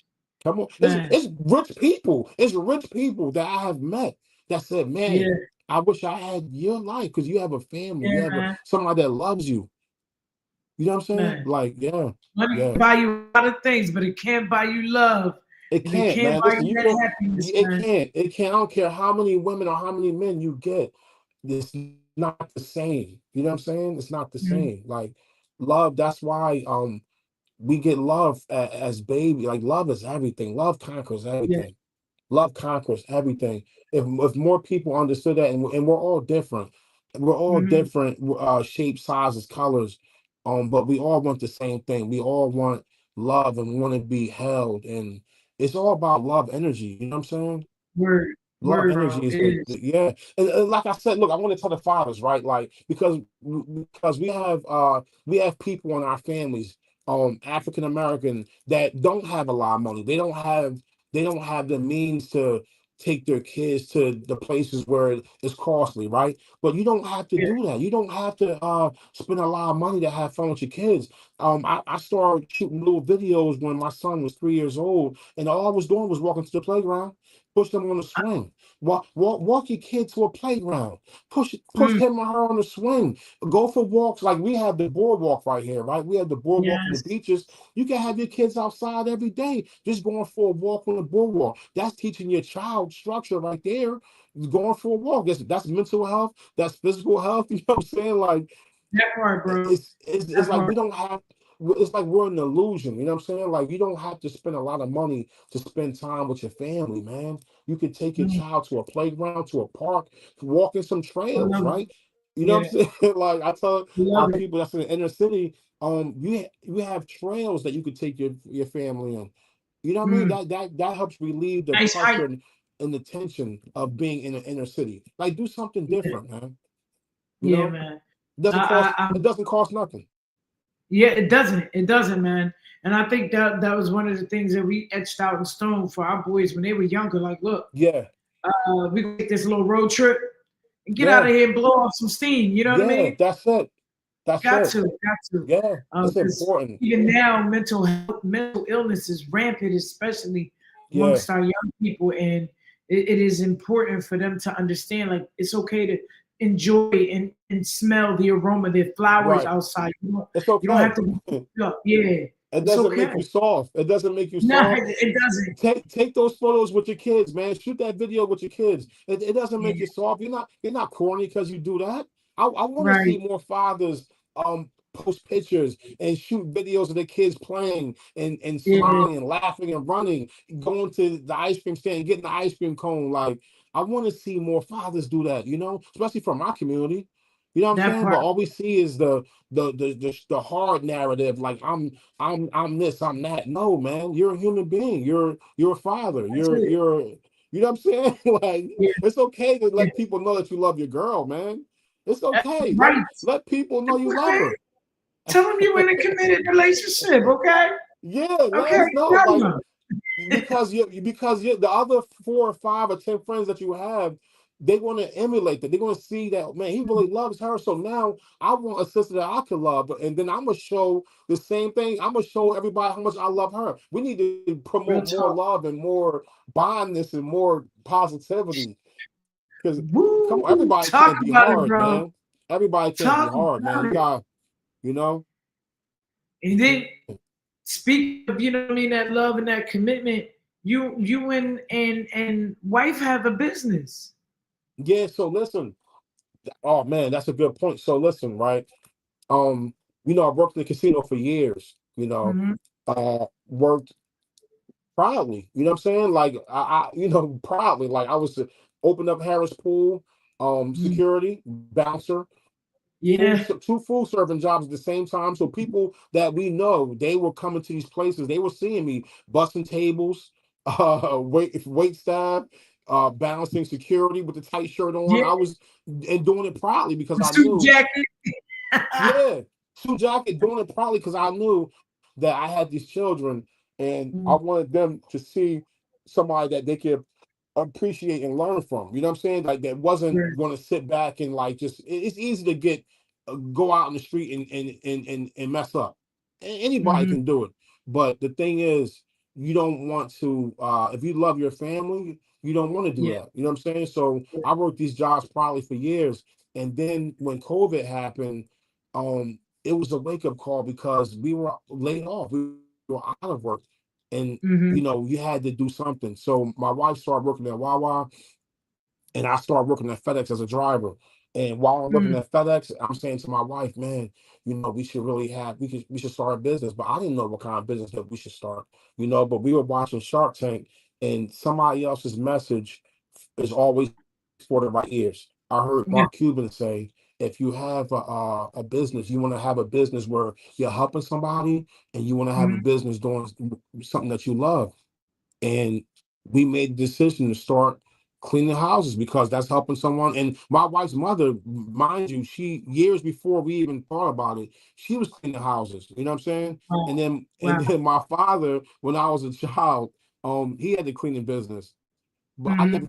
Come on. Man. It's rich people. It's rich people that I have met that said, man, Yeah. I wish I had your life because you have a family. You Yeah, have man. somebody that loves you. You know what I'm saying? Man. Like, yeah, Money can yeah. buy you a lot of things, but it can't buy you love. It And it can't, can't man. buy Listen, you you that can. happiness, It man. can't. It can't. I don't care how many women or how many men you get. It's not the same. You know what I'm saying? It's not the same. Mm, Like love. That's why we get love as baby. Like love is everything. Love conquers yeah. everything. Love conquers everything. If more people understood that, and we're all different. We're all Mm, different shapes, sizes, colors. But we all want the same thing. We all want love and want to be held. And it's all about love energy. You know what I'm saying? word. Love Word, bro. energy is It is. yeah. And like I said, look, I want to tell the fathers, right? Like because we have people in our families, African American, that don't have a lot of money. They don't have the means to take their kids to the places where it's costly, right? But you don't have to Yeah. do that. You don't have to spend a lot of money to have fun with your kids. I started shooting little videos when my son was 3 years old, and all I was doing was walking to the playground, push them on the swing. Walk your kid to a playground. Push Mm, him or her on the swing. Go for walks. Like we have the boardwalk right here, right? We have the boardwalk and the yes. beaches. You can have your kids outside every day, just going for a walk on the boardwalk. That's teaching your child structure right there. Going for a walk. That's mental health. That's physical health. You know what I'm saying? Like That part, bro. it's That like we part. don't have it's like we're an illusion, you know what I'm saying? Like you don't have to spend a lot of money to spend time with your family, man. You could take your Mm, child to a playground, to a park, walk in some I trails, love it. right? You know Yeah. what I'm saying? Like I tell I love it. people that's in the inner city, you have trails that you could take your family in. You know what I mean? Mm, That helps relieve the nice hike. pressure and the tension of being in the inner city. Like do something Yeah. different, man. You Yeah, know? man. I, It doesn't cost nothing. yeah, it doesn't. It doesn't, man. And I think that was one of the things that we etched out in stone for our boys when they were younger. Like, look, Yeah. we gonna take this little road trip and get out Yeah, of here and blow off some steam. You know what I yeah, mean? that's it. That's Got it. to, got to. Yeah, it's Because important. even now, mental illness is rampant, especially Yeah, amongst our young people, and it is important for them to understand. Like, it's okay to enjoy and smell the aroma, the flowers right. outside. It's You don't have okay. to be up. Yeah, It it's doesn't okay. make you soft. It doesn't make you No, soft. it doesn't. Take those photos with your kids, man. Shoot that video with your kids. It doesn't Yeah, make you soft. You're not corny because you do that. I want to see right. more fathers post pictures and shoot videos of the kids playing and Yeah, smiling and laughing and running, going to the ice cream stand, getting the ice cream cone. Like, I want to see more fathers do that, especially from my community. You know what I'm that saying? But part. all we see is the hard narrative, like I'm this, I'm that. No, man, you're a human being. You're a father. That's it. You know what I'm saying? Like, Yeah, it's okay to yeah. let people know that you love your girl, man. It's That's okay. Let right. let people know you love Okay. her. Tell them you in a committed relationship. Okay. Yeah, let Okay. us know. Tell Like, them. because the other 4 or 5 or 10 friends that you have, they want to emulate that. They're going to see that, man, he really loves her. So now I want a sister that I can love, and then I'm gonna show the same thing. I'm gonna show everybody how much I love her. We need to promote Real more talk. love and more bondness and more positivity. Because come Woo! on, everybody Talk can't be about it, hard, bro. man. Everybody can't be Talk hard, man. about You it. got, you know, And then speaking of, you know what I mean, that love and that commitment, you and wife have a business. yeah. So listen, oh man, that's a good point. So listen, right? Um, I worked in the casino for years, Mm-hmm. worked proudly, you know what I'm saying? Like proudly, like I was opened up Harris Pool, Mm. security, bouncer, Yeah. two full serving jobs at the same time. So people that we know, they were coming to these places, they were seeing me busting tables, wait staff, balancing security with the tight shirt on. Yeah. I was and doing it proudly because The I suit knew. jacket. Yeah, suit jacket, doing it probably because I knew that I had these children and I Mm. wanted them to see somebody that they could appreciate and learn from. You know what I'm saying? Like that wasn't Right. going to sit back and like just. It's easy to get go out in the street and mess up. Anybody Mm-hmm. can do it, but the thing is, you don't want to. If you love your family, you don't want to do Yeah. that. You know what I'm saying? So I worked these jobs probably for years, and then when COVID happened, it was a wake up call because we were laid off. We were out of work, and Mm-hmm. you had to do something. So my wife started working at Wawa, and I started working at FedEx as a driver. And while I'm working Mm. at FedEx, I'm saying to my wife, man, we should we should start a business. But I didn't know what kind of business that we should start, but we were watching Shark Tank, and somebody else's message is always for the right ears. I heard Mark Yeah. Cuban say, if you have a business, you want to have a business where you're helping somebody, and you want to have a Mm-hmm. business doing something that you love. And we made the decision to start cleaning houses because that's helping someone. And my wife's mother, mind you, she years before we even thought about it, she was cleaning houses. You know what I'm saying? Wow. And then Wow. and then my father, when I was a child, he had the cleaning business. But Mm-hmm.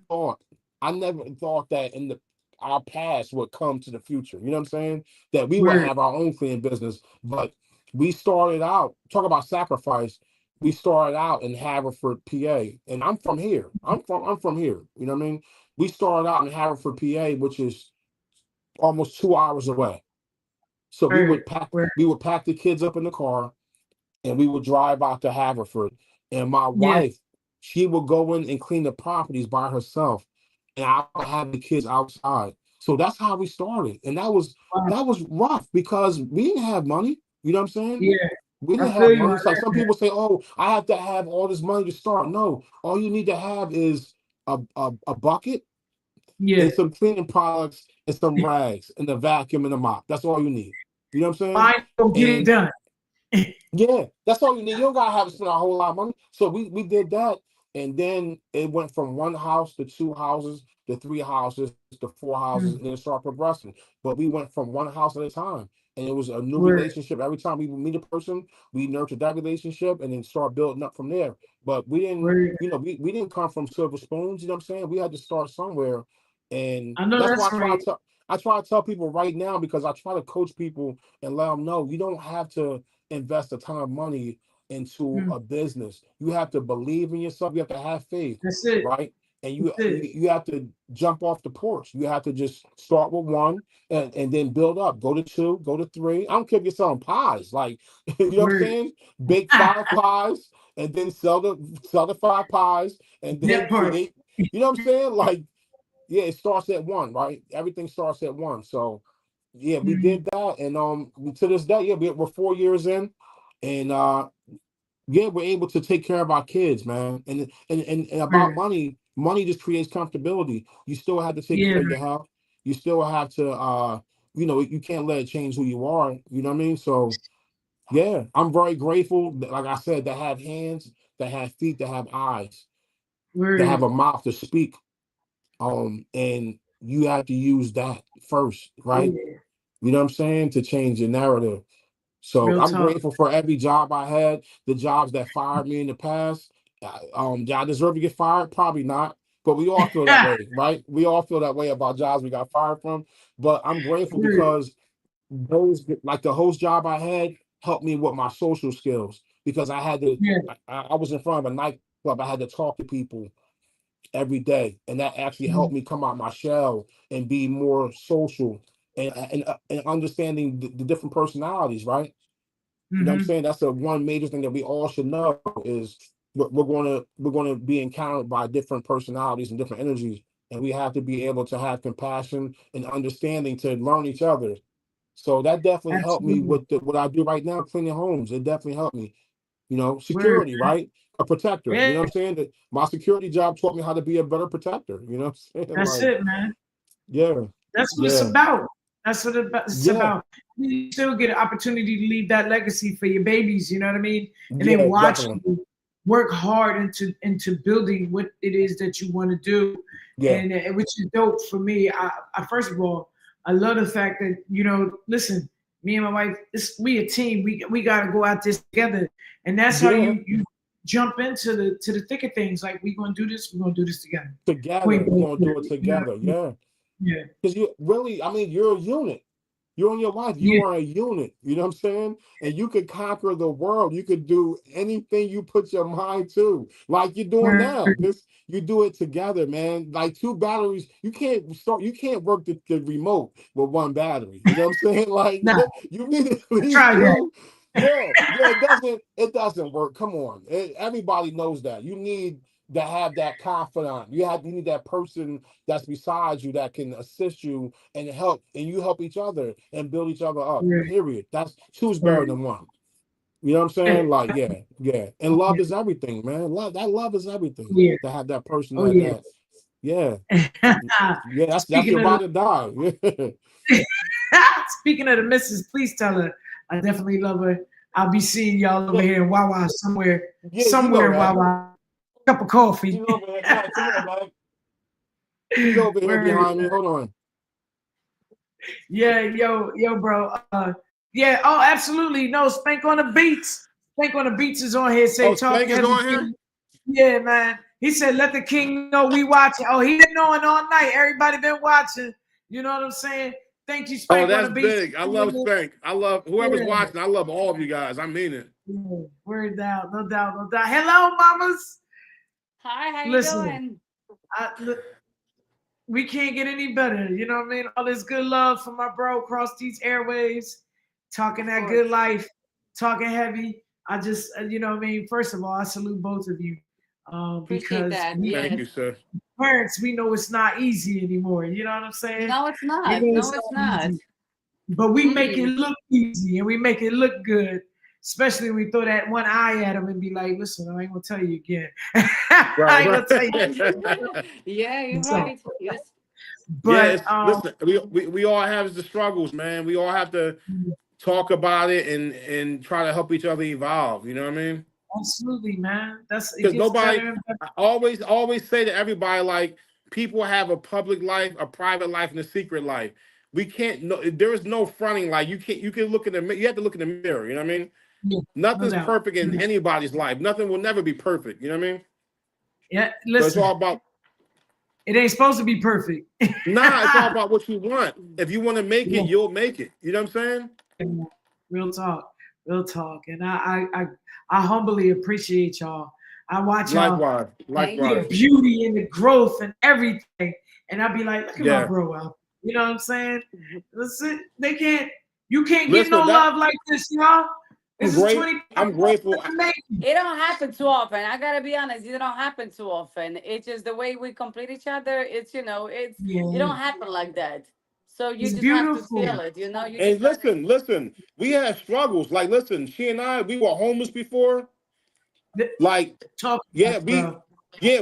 I never thought that in the our past would come to the future. You know what I'm saying? That we would Word. have our own cleaning business. But we started out, talk about sacrifice. We started out in Haverford, PA. And I'm from here. I'm from here. You know what I mean? We started out in Haverford, PA, which is almost 2 hours away. So Word. Word. we would pack the kids up in the car and we would drive out to Haverford. And my Yeah. wife, she would go in and clean the properties by herself, and I would have the kids outside. So that's how we started, and Wow. that was rough because we didn't have money. You know what I'm saying? Yeah. We I didn't feel have you on money. It's like some that. people say, "Oh, I have to have all this money to start." No, all you need to have is a bucket Yeah. and some cleaning products and some rags and a vacuum and a mop. That's all you need. You know what I'm saying? Mine will get it And done. yeah, that's all you need. You don't gotta have to spend a whole lot of money. So we did that, and then it went from one house to two houses to three houses to four houses, and then Mm. it started progressing. But we went from one house at a time, and it was a new Word. relationship. Every time we would meet a person, we nurtured that relationship, and then start building up from there. But we didn't, Word. we didn't come from silver spoons. You know what I'm saying? We had to start somewhere, and I know that's why that's right. I try to tell people right now because I try to coach people and let them know you don't have to invest a ton of money into Mm. a business. You have to believe in yourself. You have to have faith, That's it. right? And That's it. you have to jump off the porch. You have to just start with one and then build up. Go to two, go to three. I don't care if you're selling pies. Like you know what I'm Word. saying? Bake Ah, 5 pies and then sell the 5 pies and then that part. create. You know what I'm saying? Like yeah, it starts at one, right? Everything starts at one. So yeah, we Mhm. did that, and to this day, yeah, we're 4 years in, and yeah, we're able to take care of our kids, man. And about Right. money, money just creates comfortability. You still have to take Yeah. care of your health. You still have to, you can't let it change who you are. You know what I mean? So yeah, I'm very grateful, like I said, that have hands, that have feet, that have eyes, that have Word. a mouth to speak. And you have to use that first, right? Yeah. You know what I'm saying? To change your narrative. So Real I'm talk. grateful for every job I had, the jobs that fired me in the past. Did I deserve to get fired? Probably not. But we all feel that way, right? We all feel that way about jobs we got fired from. But I'm grateful Word. because those, like the host job I had, helped me with my social skills because I had to. Yeah. I was in front of a nightclub. I had to talk to people every day, and that actually helped Mhm. me come out my shell and be more social and understanding the different personalities, right? You know what I'm Mhm. saying? That's the one major thing that we all should know is we're gonna be encountered by different personalities and different energies, and we have to be able to have compassion and understanding to learn each other. So that definitely helped me Absolutely. with what I do right now, cleaning homes. It definitely helped me. Word. Security, right? A protector. You know Yeah. what I'm saying? That my security job taught me how to be a better protector. You know what I'm saying? That's Like, it, man. yeah, That's what it's yeah, about. That's what it's yeah, about. You still get an opportunity to leave that legacy for your babies. You know what I mean? And then yeah, watch definitely. you work hard into building what it is that you want to do, Yeah, and which is dope for me. I first of all, I love the fact that listen, me and my wife, we a team. We got to go out this together, and that's how yeah. you jump into the thick of things. Like we gonna do this. We're gonna do this together. Together, Point we're blank gonna do it period. You know what together. I mean? Yeah, Yeah. because you really, I mean, you're a unit. You and your wife, Yeah. you are a unit. You know what I'm saying? And you could conquer the world. You could do anything you put your mind to, like you're doing now. Word. This you do it together, man. Like two batteries, you can't start. You can't work the remote with one battery. You know what I'm saying? Like Nah, you need at least try that. two. Yeah, yeah. It doesn't work. Come on, everybody knows that. You need to have that confidant. You need that person that's beside you that can assist you and help, and you help each other and build each other up. Word. Period. That's two's better Word. than one. You know what I'm Yeah. saying? Like, yeah, yeah. And love is everything, man. Love is everything. Yeah. To have that person Oh that, yeah. yeah, yeah. That's Speaking your of ride or die. speaking of the missus, please tell her I definitely love her. I'll be seeing y'all over Yeah, here in Wawa somewhere, yeah. You know somewhere in that. Wawa. Cup of coffee. She's over here. Yeah, come on, man. She's over here Word. behind me. Hold on. Yeah, yo, bro. Yeah. Oh, absolutely. No, Spank on the beats. Spank on the beats is on here. Say Oh, talk Spank is heavy. on here. Yeah, man. He said, "Let the king know we watching." Oh, he been knowing all night. Everybody been watching. You know what I'm saying? Thank you, Oh, Spank on that's the beats. big. I love Spank. I love whoever's Yeah, watching. I love all of you guys. I mean it. yeah. Word down, no doubt, no doubt. Hello, mamas. Hi, how you Listen, doing? look, we can't get any better. You know what I mean? All this good love from my bro across these airwaves, talking Of that good course. life, talking heavy. I just, you know what I mean? First of all, I salute both of you Appreciate because that. we Thank Yes. you, sir. parents, we know it's not easy anymore. You know what I'm saying? No, it's We not. know No, it's it's not not. easy, but we make it Mm-mm. look easy and we make it look good. Especially when we throw that one eye at them and be like, "Listen, I ain't gonna tell you again. I Right, ain't gonna tell you." right. Yeah, you're So, right. Yes. Yeah, but listen, we all have the struggles, man. We all have to talk about it and try to help each other evolve. You know what I mean? absolutely, man. It Because gets nobody, better and better. I always say to everybody, like, people have a public life, a private life, and a secret life. We can't. No, there is no fronting. Like, you can't. You can look in the. You have to look in the mirror. You know what I mean? Yeah, no Nothing's doubt. perfect in anybody's life. Nothing will never be perfect. You know what I mean? Yeah, So it's listen, all about. it ain't supposed to be perfect. Nah, it's all about what you want. If you want to make it, Yeah, you'll make it. You know what I'm saying? real talk, real talk. And I humbly appreciate y'all. I watch y'all Likewise, Thank see the likewise. you. beauty and the growth and everything. And I'll be like, look at my Yeah. bro out. You know what I'm saying? Listen, they can't, you can't get no Listen, that love like this, y'all. This is I'm 2024 grateful. making. It don't happen too often. I gotta be honest. It don't happen too often. It's just the way we complete each other. It's Yeah, it don't happen like that. So you It's just have to beautiful. feel it, you know. You And just gotta. listen, we had struggles. Like, listen, she and I, we were homeless before. Th- Like, Talk about yeah, it, bro.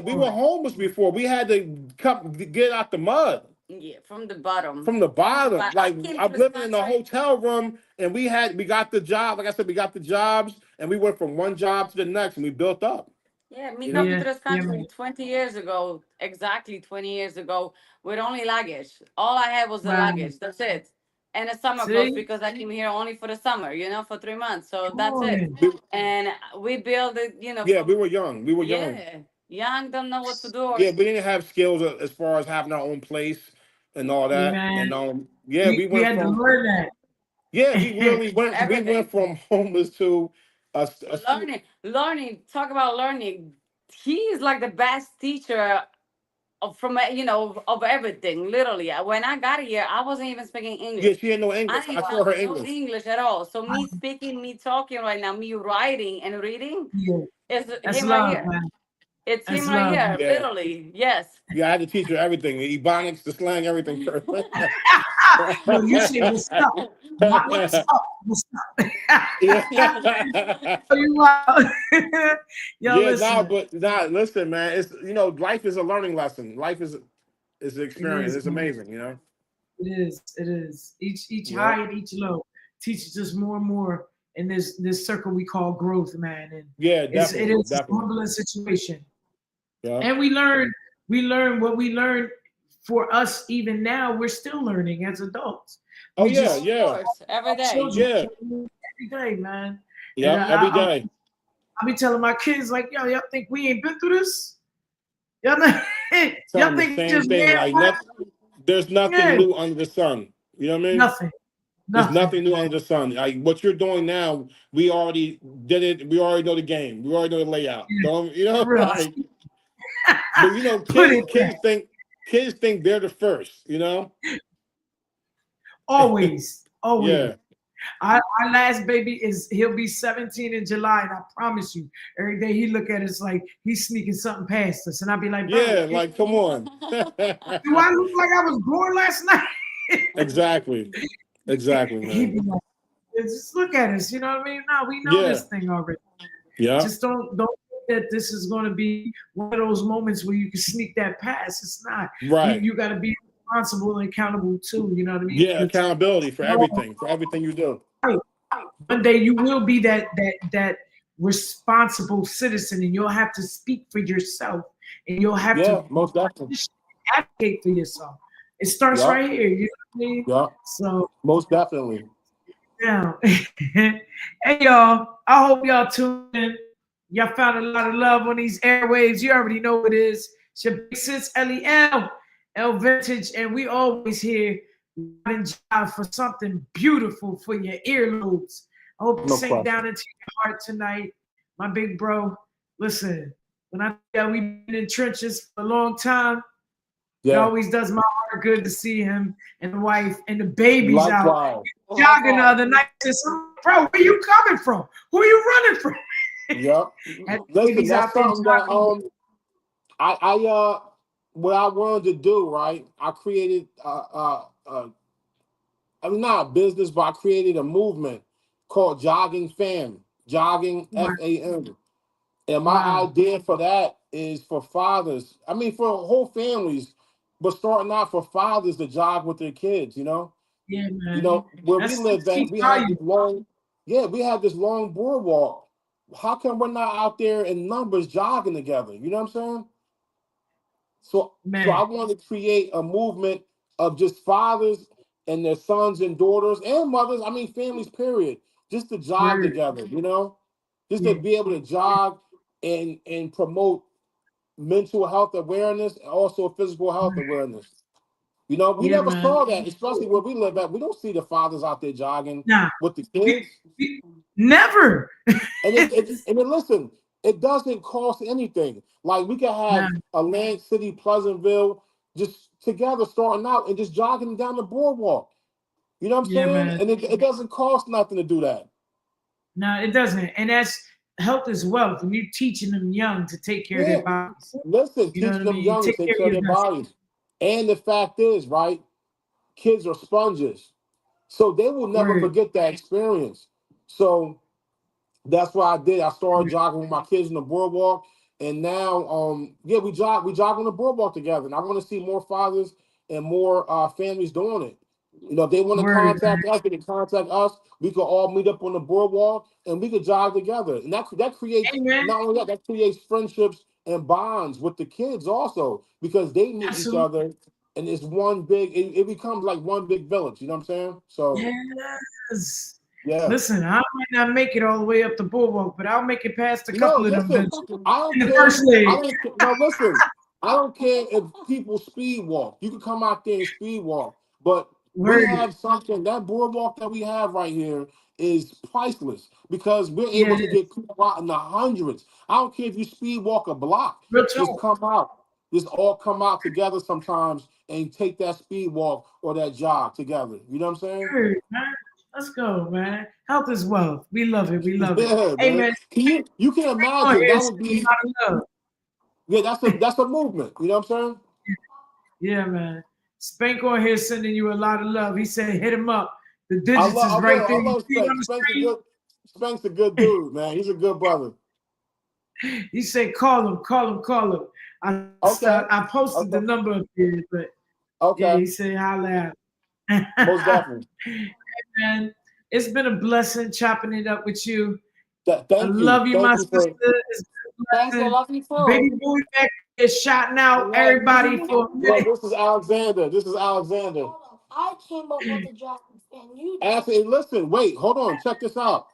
we were homeless before. We had to come get out the mud Yeah, from the bottom. from the From the bottom. bottom. I Like, came to I'm this living in a country. hotel room, and we got the job. Like I said, we got the jobs, and we went from one job to the next, and we built up. Yeah, me You know? coming Yeah, to this yeah, country man. 20 years ago, exactly 20 years ago, with only luggage. All I had was the Wow. luggage. That's it. And the summer clothes See? because I came here only for the summer, you know, for 3 months. So Come that's it. on. And we build it, you know, Yeah, we from, were young. We were young. yeah, young, don't know what to do. Or, Yeah, we didn't have skills as far as having our own place and all Yeah, that. man. And yeah, we We went had to from learn yeah, we that. really went. We everything. went from homeless to a Learning, talk about learning. He is like the best teacher from you know, of everything. Literally, when I got here, I wasn't even speaking yeah. English. She didn't know I English. I didn't taught her know no English. English at all. So me speaking, me talking right now, me writing and reading Yeah. is That's him right love, here. man. It's him That's right love. here, Yeah, literally. Yes. yeah. I had to teach her everything, the ebonics, the slang, everything. No, you say what's up, not what's up. What's up? Yeah. Oh, you wild. Yo, Yeah, nah, listen. but nah, listen, man. It's life is a learning lesson. Life is an It experience. is, It's man. amazing, you know. It is. It is. Each Yep. high and each low teaches us more and more in this circle we call growth, man. And Yeah, it definitely, is a definitely. humbling situation. Yeah. And we learn what we learned for us even now. We're still learning as adults. Oh We yeah, just Of yeah, course, every our day. children yeah. every day, man. And Yep. Every day. I be telling my kids like, yo, y'all think we ain't been through this? Y'all, know, Tell y'all them the think it's same just thing. man Like flat? nothing. There's nothing Yeah, new under the sun. You know what I mean? nothing, There's nothing. nothing new under the sun. Like what you're doing now, we already did it. We already know the game. We already know the layout. Yeah, Don't for real. like? But Put it kids think they're the first. You know? always, always. Yeah. Our last baby he'll be 17 in July, and I promise you, every day he look at us like he's sneaking something past us, and I'll be like, bro, Yeah. Like, come on. do I look like I was born last night? Exactly. Exactly, He man. be like, just look at us, you know what I mean? No, we know Yeah. this thing already. Yeah. Just don't think that this is going to be one of those moments where you can sneak that past. It's not. Right. You got to be responsible and accountable too. You know what I mean? Yeah. Accountability for everything you do. One day you will be that responsible citizen, and you'll have to speak for yourself, and you'll have Yeah. to Most definitely. advocate for yourself. It starts Yeah. right here. You know what I mean? Yeah. So Most definitely. now, hey y'all, I hope y'all tuned in. Y'all found a lot of love on these airwaves. You already know what it is. It's your big sis L Vintage, and we always here and jive for something beautiful for your earlobes. I hope it No sank down question. into your heart tonight, my big bro. Listen, when I tell we've been in trenches for a long time, it Yeah. always does my heart good to see him and the wife and the babies out Likewise. jogging the other night. I said, bro, where you coming from? Who are you running from? Yep. And Listen, babies that's out there something that jogging. I what I wanted to do, right? I created I mean not a business, but I created a movement called Jogging Fam. Jogging FAM. And my Wow. idea for that is for fathers. I mean for whole families, but starting out for fathers to jog with their kids, you know? Yeah, man. Where we That's live at, teach we have value, this long, yeah, we have this long boardwalk. How come we're not out there in numbers jogging together? You know what I'm saying? So I man. want to create a movement of just fathers and their sons and daughters and mothers. I mean, families, period. Just to jog Word. together, just to Yeah. be able to jog and promote mental health awareness and also physical health awareness. We Yeah, never man. saw that, especially where we live at. We don't see the fathers out there jogging Nah, with the kids. never. And listen, it doesn't cost anything. Like we could Nah, have Atlantic City, Pleasantville, just together starting out and just jogging down the boardwalk. You know what I'm yeah, saying? man. And it doesn't cost nothing to do that. No, it doesn't. And that's health is wealth. And you're teaching them young to take care of Yeah, their bodies. listen, You know what teaching I them mean? You young to take take care care of of your their best. bodies. And the fact is, right, kids are sponges. So they will never Word. forget that experience. So that's what I did. I started jogging with my kids on the boardwalk, and now, yeah, we jog on the boardwalk together. And I want to see more fathers and more families doing it. You know, if they want to Word, man. contact us, they can contact us. We could all meet up on the boardwalk and we could jog together. And that creates Amen. not only that, that creates friendships and bonds with the kids also because they meet each Absolutely. other, and it's one big. It becomes like one big village. You know what I'm saying? So Yes. yeah. Listen, I might not make it all the way up the boardwalk, but I'll make it past a No, couple of them listen, bitches I don't in the care. first stage. No, listen, I don't care if people speed walk. You can come out there and speed walk, but we Word. have something. That boardwalk that we have right here is priceless because we're Yeah, able it to is. get people out in the hundreds. I don't care if you speed walk a block. Real Just talk. come out. Just all come out together sometimes and take that speed walk or that jog together. You know what I'm saying? Word, man. Let's go, man. Health is wealth. We love it. We love it. Yeah, Hey, man. man, You can on imagine here that is would a be lot of love. yeah, that's a movement. You know what I'm saying? Yeah, man. Spank on here sending you a lot of love. He said, hit him up. The I digits love, is I right love, there. I You love see it Spank. on the Spank's a good dude, man. He's a good brother. screen? He said, call him, call him, call him. Okay, I posted the okay, number up there, but yeah, okay. he said, holla Most out. definitely. Man, it's been a blessing chopping it up with you. I Thank you, love you, thank my you sister. for. It's been Thanks, a I blessing. love you too. Baby boy back there shouting out Yeah, everybody for a Well, minute. this is Alexander. This is Alexander. Hold on. I came up with the job, and you. Actually, listen, wait, hold on, check this out.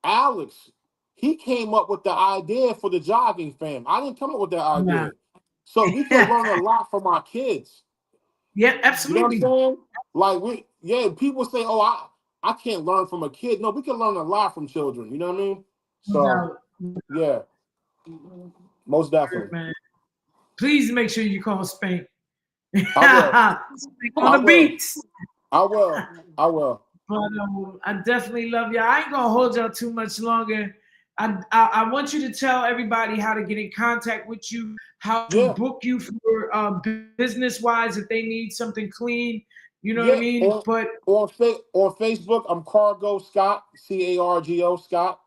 Alex, he came up with the idea for the jogging fam. I didn't come up with that Wow. idea, so we can learn a lot from our kids. Yeah, You know what I'm absolutely. saying? Like yeah, people say, "Oh, I can't learn from a kid." No, we can learn a lot from children. You know what I mean? No So doubt. yeah, most Word, definitely. man. Please make sure you call Spank. I will. Spank on I the will. beats. I will. I will. But I definitely love y'all. I ain't gonna hold y'all too much longer. I want you to tell everybody how to get in contact with you, how to Yeah. book you for business wise if they need something clean. You know what I Yeah. mean? But On Facebook, I'm Cargo Scott, Cargo Scott.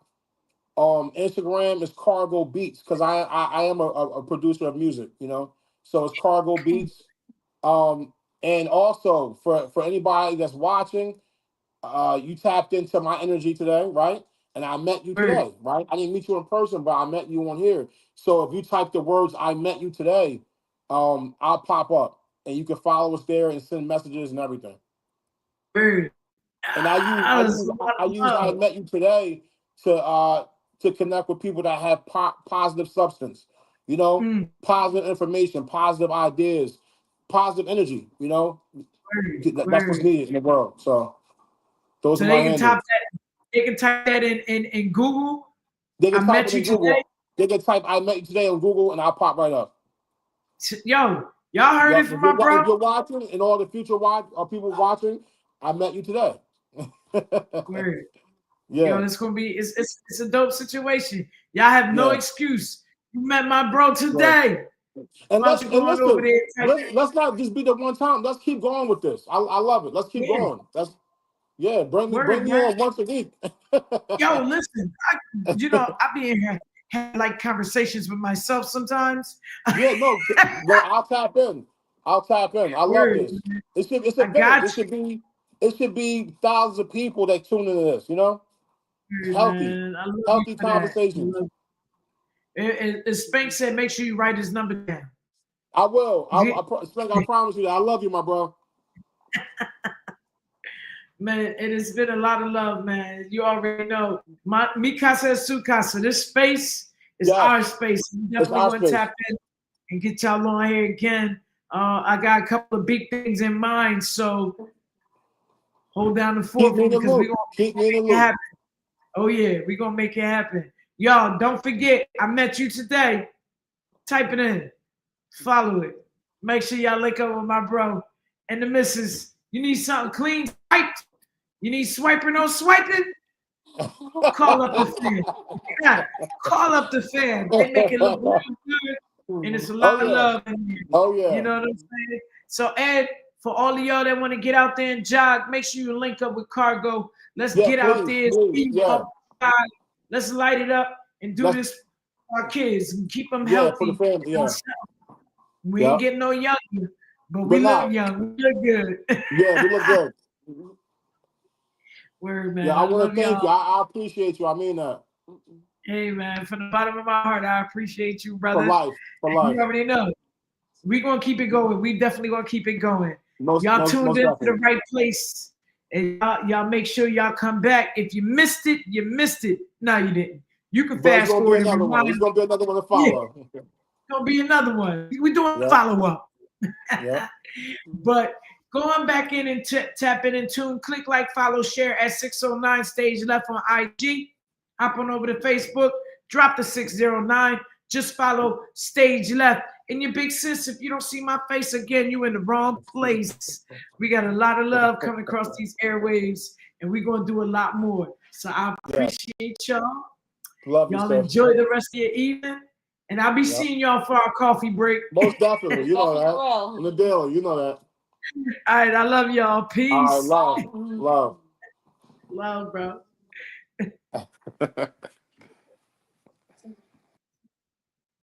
Instagram is Cargo Beats because I am a producer of music. You know, so it's Cargo Beats. And also for anybody that's watching, you tapped into my energy today, right? And I met you word, today, right? I didn't meet you in person, but I met you on here. So if you type the words "I met you today," I'll pop up, and you can follow us there and send messages and everything. word. And I use I That's use a lot I of use I love. met you today to connect with people that have positive substance, you know, Mm, positive information, positive ideas, positive energy. You know, word, that's what's word. needed in the world. So those So are my they can handles. they can type that in Google. They I can type met it you in today. Google. They can type "I met you today" on Google, and I'll pop right up. Yo, y'all heard it Yep. from my bro? If you're watching, and all the future people watching, I met you today. Word. Yo, Yeah. it's gonna be it's a dope situation. Y'all have no Yeah. excuse. You met my bro Yeah. today. And Why don't you go on over listen, there and type let's not just be the one time. Let's keep going with this. I love it. Let's keep yeah, going. That's yeah. Bring word, me man. on once a week. Yo, listen, I be in here have like conversations with myself sometimes. Yeah, no, well, I'll tap in. I'll tap in. I love Word, this. man. It's a I village. got It should be thousands of people that tune into this. You know, you, healthy, man. I love you healthy for that. conversations. As Spank said, make sure you write his number down. I will. You- Spank, I promise you that. I love you, my bro. Man, it has been a lot of love, man. You already know. Mi casa es su casa. This space is our Yes, space. We it's definitely our want to space. tap in and get y'all on here again. I got a couple of big things in mind, so hold down the Keep fort me for in me the because we're loop. gonna Keep me in the make it loop. happen. Oh yeah, we're gonna make it happen. Y'all, don't forget, I met you today. Type it in, follow it. Make sure y'all link up with my bro and the missus. You need something clean, swiped. You need swiping, no swiping. Call up the fan. Yeah, call up the fan. They make it look real good, and it's a Oh lot of yeah. love in here. Oh You yeah. know what I'm saying? So Ed, For all of y'all that want to get out there and jog, make sure you link up with Cargo. Let's Yeah, get out please, there, please, yeah, let's light it up and do let's, this for our kids and keep them yeah, for the healthy. family, yeah, We yeah. ain't getting no younger, but we We're look not. young. We look good. Yeah, we look good. Word, Yeah, man. I I want love to thank y'all. you. I appreciate you. I mean that. Hey, man, from the bottom of my heart, I appreciate you, For brother. life, for You life. already know. We're going to keep it going. We definitely going to keep it going. Most Y'all tuned into the definitely. right place. And y'all make sure y'all come back. If you missed it, you missed it. No, you didn't. You can But it's fast gonna be forward and another one. rewind. It's gonna be another one to Yeah, follow. it's going to be another one. We're doing Yeah, follow-up. yeah. But going back in and tap in and tune, click like, follow, share at 609 Stage Left on IG. Hop on over to Facebook, drop the 609. Just follow Stage Left. And your big sis, if you don't see my face again, you in the wrong place. We got a lot of love coming across these airwaves, and we're going to do a lot more. So I appreciate y'all. Love you, Y'all sir. enjoy the rest of your evening. And I'll be seeing y'all for our coffee break. Most definitely. You know that. In the daily, you know that. All right, I love y'all. Peace. Love. Love, bro.